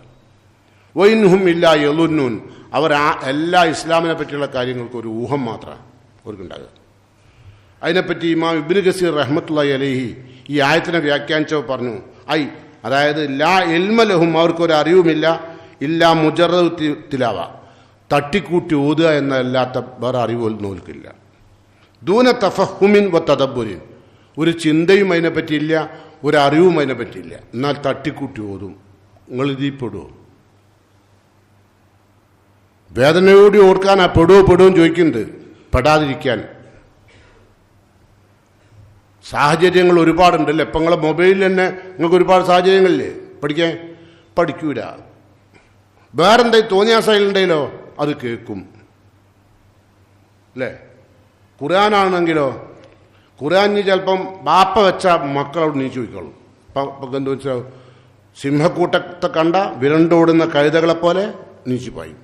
വൈൻഹും ഇല്ല യളുന്നൂൻ, അവർ എല്ലാ ഇസ്ലാമിനെ പറ്റിയുള്ള കാര്യങ്ങൾക്ക് ഒരു ഊഹം മാത്രമാണ് അവർക്കുണ്ടാകുക. അതിനെപ്പറ്റി ഇമാം ഇബ്നു കസീർ റഹ്മത്തുള്ളാഹി അലൈഹി ഈ ആയത്തിനെ വ്യാഖ്യാനിച്ചപ്പോൾ പറഞ്ഞു, അതായത് ലാ ഇൽമ ലഹും, അവർക്കൊരു അറിവുമില്ല, ഇല്ലാ മുജറദ് തിലാവ, തട്ടിക്കൂട്ടി ഓതുക എന്നല്ലാത്ത വേറെ അറിവൊന്നും നോൽക്കില്ല. ദൂന തഫഹുമിൻ വ തദബ്ബുരിൻ, ഒരു ചിന്തയും അതിനെ പറ്റിയില്ല, ഒരു അറിവും അതിനെ പറ്റിയില്ല, എന്നാൽ തട്ടിക്കൂട്ടി ഓതും. നിങ്ങൾ ഇതിൽ പെടുമോ? വേദനയോട് ഓർക്കാൻ ആ പെടുവോ ചോദിക്കുന്നുണ്ട്, പെടാതിരിക്കാൻ സാഹചര്യങ്ങൾ ഒരുപാടുണ്ടല്ലേ. ഇപ്പം നിങ്ങളെ മൊബൈലിൽ തന്നെ നിങ്ങൾക്ക് ഒരുപാട് സാഹചര്യങ്ങളില്ലേ പഠിക്കാൻ. പഠിക്കൂല, വേറെന്തെങ്കിലും തോന്നിയാസയിലുണ്ടെങ്കിലോ അത് കേൾക്കും അല്ലേ. ഖുർആനാണെങ്കിലോ, ഖുർആൻ ചിലപ്പം ബാപ്പ വെച്ച മക്കളോട് നീ ചോദിക്കോളും. ഇപ്പം എന്താ വെച്ചാൽ സിംഹക്കൂട്ടത്തെ കണ്ട വിരണ്ടോടുന്ന കഴുതകളെപ്പോലെ നീച്ചു പായും.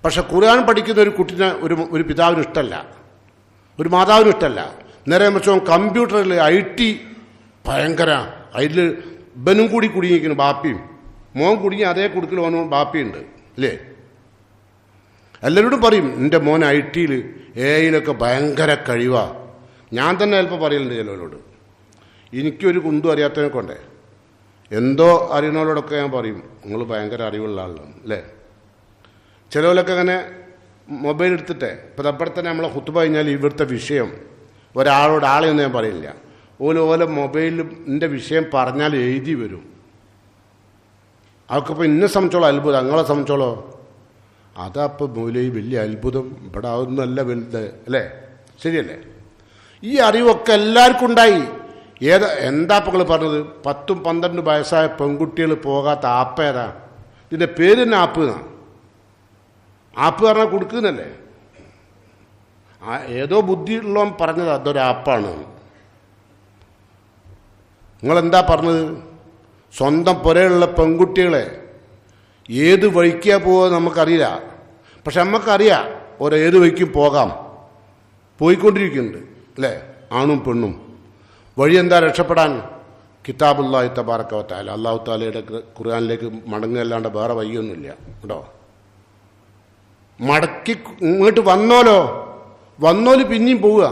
പക്ഷെ ഖുർആൻ പഠിക്കുന്ന ഒരു കുട്ടിനെ ഒരു പിതാവിന് ഇഷ്ടമല്ല, ഒരു മാതാവിനും ഇഷ്ടമല്ല. നേരെ മറിച്ച് കമ്പ്യൂട്ടറിൽ IT ഭയങ്കര, അതിൽ ബനും കൂടി കുടുങ്ങിയിരിക്കുന്നു, ബാപ്പിയും മോൻ കുടുങ്ങി അതേ കുടുക്കൽ ഓനോ ബാപ്പിയുണ്ട് അല്ലേ. എല്ലാവരോടും പറയും എൻ്റെ മോൻ IT-യിൽ AI-യിലൊക്കെ ഭയങ്കര കഴിവാ. ഞാൻ തന്നെ ചിലപ്പോൾ പറയലുണ്ട് ചിലവരോട്, എനിക്കൊരു കുന്തും അറിയാത്തതിനെ കൊണ്ടേ എന്തോ അറിയുന്നവരോടൊക്കെ ഞാൻ പറയും നിങ്ങൾ ഭയങ്കര അറിവുള്ള ആളാണ് അല്ലേ. ചിലവരൊക്കെ അങ്ങനെ മൊബൈൽ എടുത്തിട്ടേ, ഇപ്പം അവിടെ തന്നെ നമ്മളെ ഖുത്ബ കഴിഞ്ഞാൽ ഇവിടുത്തെ വിഷയം ഒരാളോട് ആളെയൊന്നും ഞാൻ പറയില്ല, ഓല മൊബൈലിൽ എൻ്റെ വിഷയം പറഞ്ഞാൽ എഴുതി വരും. അതൊക്കെ ഇപ്പോൾ എന്നെ സംബന്ധിച്ചോളൂ അത്ഭുതം, നിങ്ങളെ സംബന്ധിച്ചോളോ അതപ്പോൾ മൂലയിൽ വലിയ അത്ഭുതം. ഇവിടെ അതൊന്നുമല്ല വലുത് അല്ലേ, ശരിയല്ലേ. ഈ അറിവൊക്കെ എല്ലാവർക്കും ഉണ്ടായി. എന്താ ഇപ്പോൾ നിങ്ങൾ പറഞ്ഞത്, 10-12 വയസ്സായ പെൺകുട്ടികൾ പോകാത്ത ആപ്പ് ഏതാ? ഇതിൻ്റെ പേര് തന്നെ ആപ്പ് എന്നാണ്. ആപ്പ് പറഞ്ഞാൽ കൊടുക്കുന്നല്ലേ. ഏതോ ബുദ്ധിയുള്ളവൻ പറഞ്ഞത് അതൊരു ആപ്പാണ്. നിങ്ങളെന്താ പറഞ്ഞത്? സ്വന്തം പുരയുള്ള പെൺകുട്ടികളെ ഏത് വഴിക്കാ പോവുക നമുക്കറിയില്ല, പക്ഷെ നമുക്കറിയാം ഏത് വഴിക്കും പോകാം, പോയിക്കൊണ്ടിരിക്കുന്നുണ്ട് അല്ലേ, ആണും പെണ്ണും. വഴി എന്താ രക്ഷപ്പെടാൻ? കിതാബുല്ലാഹി തബാറക വ തആല, അല്ലാഹു തആലയുടെ ഖുർആനിലേക്ക് മടങ്ങുകയല്ലാണ്ട് വേറെ വഴിയൊന്നുമില്ല കേട്ടോ. മടക്കി ഇങ്ങോട്ട് വന്നോല് പിന്നെയും പോവുക.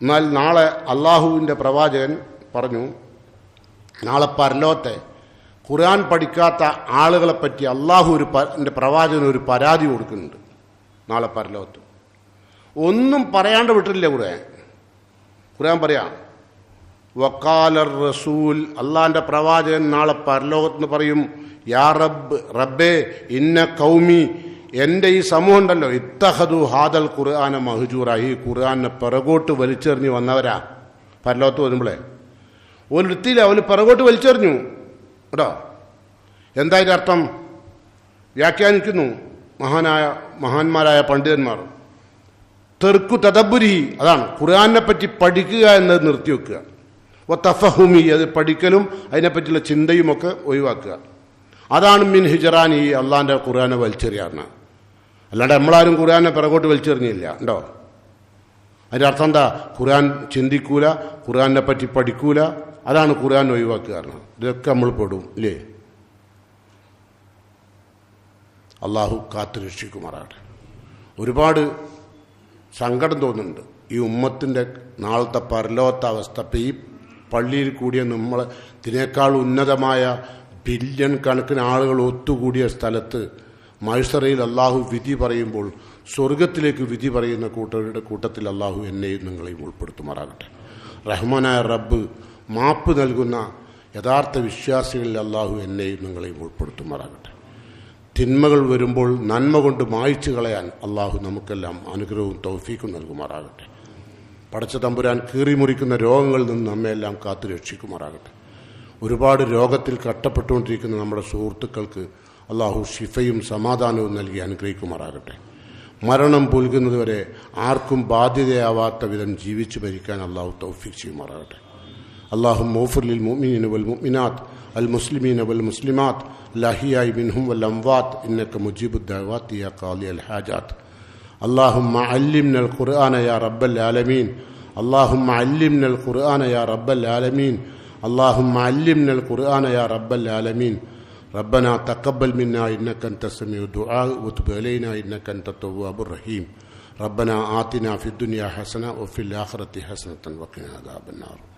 എന്നാൽ നാളെ അള്ളാഹുവിൻ്റെ പ്രവാചകൻ പറഞ്ഞു, നാളെ പരലോകത്തെ ഖുർആൻ പഠിക്കാത്ത ആളുകളെപ്പറ്റി അള്ളാഹു എൻ്റെ പ്രവാചകന് ഒരു പരാതി കൊടുക്കുന്നുണ്ട്. നാളെ പരലോകത്ത് ഒന്നും പറയാണ്ട് വിട്ടില്ല ഖുർആൻ പറയാം, വക്കാലർ റസൂൽ, അള്ളാഹിൻ്റെ പ്രവാചകൻ നാളെ പരലോകത്ത് പറയും, യാ റബ്ബേ ഇന്ന കൗമി, എൻ്റെ ഈ സമൂഹം ഉണ്ടല്ലോ, ഇത്തഹദു ഹാദൽ ഖുർആന മഹ്ജൂറ, ഈ ഖുർആനെ പിറകോട്ട് വലിച്ചെറിഞ്ഞ് വന്നവരാ. പരലോകത്ത് വരുമ്പോഴേ ഒരിടത്തില്ല, അവർ പിറകോട്ട് വലിച്ചെറിഞ്ഞു കേട്ടോ. എന്താ ഇതിൻ്റെ അർത്ഥം? വ്യാഖ്യാനിക്കുന്നു മഹാന്മാരായ പണ്ഡിതന്മാർ. തെർക്കു തദബ്ബുരി, അതാണ് ഖുർആനെ പറ്റി പഠിക്കുക എന്നത് നിർത്തിവെക്കുക. തഫഹുമി, അത് പഠിക്കലും അതിനെപ്പറ്റിയുള്ള ചിന്തയുമൊക്കെ ഒഴിവാക്കുക. അതാണ് മിൻ ഹിജറാനി, അള്ളാഹിൻ്റെ ഖുർആനെ വലിച്ചെറിയാറിന്. അല്ലാണ്ട് നമ്മളാരും ഖുർആനെ പിറകോട്ട് വലിച്ചെറിഞ്ഞില്ല ഉണ്ടോ. അതിൻ്റെ അർത്ഥം എന്താ? ഖുർആൻ ചിന്തിക്കൂല, ഖുർആനെ പറ്റി പഠിക്കൂല, അതാണ് ഖുർആൻ ഒഴിവാക്കുക. ഇതൊക്കെ നമ്മൾ പെടും ഇല്ലേ. അള്ളാഹു കാത്തു രക്ഷിക്കുമാറാകട്ടെ. ഒരുപാട് സങ്കടം തോന്നുന്നുണ്ട് ഈ ഉമ്മത്തിൻ്റെ നാളത്തെ പരലോകത്തെ അവസ്ഥ. ഇപ്പം ഈ പള്ളിയിൽ കൂടിയ നമ്മൾ ഇതിനേക്കാൾ ഉന്നതമായ ബില്യൺ കണക്കിന് ആളുകൾ ഒത്തുകൂടിയ സ്ഥലത്ത് മഹ്ശറയിൽ അള്ളാഹു വിധി പറയുമ്പോൾ സ്വർഗത്തിലേക്ക് വിധി പറയുന്ന കൂട്ടരുടെ കൂട്ടത്തിൽ അള്ളാഹു എന്നെയും നിങ്ങളെയും ഉൾപ്പെടുത്തുമാറാകട്ടെ. റഹ്മാനായ റബ്ബ് മാപ്പ് നൽകുന്ന യഥാർത്ഥ വിശ്വാസികളിൽ അള്ളാഹു എന്നെയും നിങ്ങളെയും ഉൾപ്പെടുത്തുമാറാകട്ടെ. തിന്മകൾ വരുമ്പോൾ നന്മ കൊണ്ട് മായ്ച്ചു കളയാൻ അള്ളാഹു നമുക്കെല്ലാം അനുഗ്രഹവും തൗഫീക്കും നൽകുമാറാകട്ടെ. പടച്ച തമ്പുരാൻ കീറിമുറിക്കുന്ന രോഗങ്ങളിൽ നിന്ന് നമ്മയെല്ലാം കാത്തു രക്ഷിക്കുമാറാകട്ടെ. ഒരുപാട് രോഗത്തിൽ കഷ്ടപ്പെട്ടുകൊണ്ടിരിക്കുന്ന നമ്മുടെ സുഹൃത്തുക്കൾക്ക് അള്ളാഹു ഷിഫയും സമാധാനവും നൽകി അനുഗ്രഹിക്കുമാറാകട്ടെ. മരണം പുൽകുന്നതുവരെ ആർക്കും ബാധ്യതയാവാത്ത വിധം ജീവിച്ചു മരിക്കാൻ അള്ളാഹു തൗഫീഖ് ചെയ്യുമാറാകട്ടെ. اللهم اغفر للمؤمنين والمؤمنات المسلمين والمسلمات الأحياء منهم والأموات إنك مجيب الدعوات يا قاضي الحاجات. اللهم علمنا القرآن يا رب العالمين. اللهم علمنا القرآن يا رب العالمين. اللهم علمنا القرآن يا رب العالمين. ربنا تقبل منا إنك أنت السميع الدعاء وتب علينا إنك أنت التواب الرحيم. ربنا آتنا في الدنيا حسنة وفي الآخرة حسنة وقنا عذاب النار.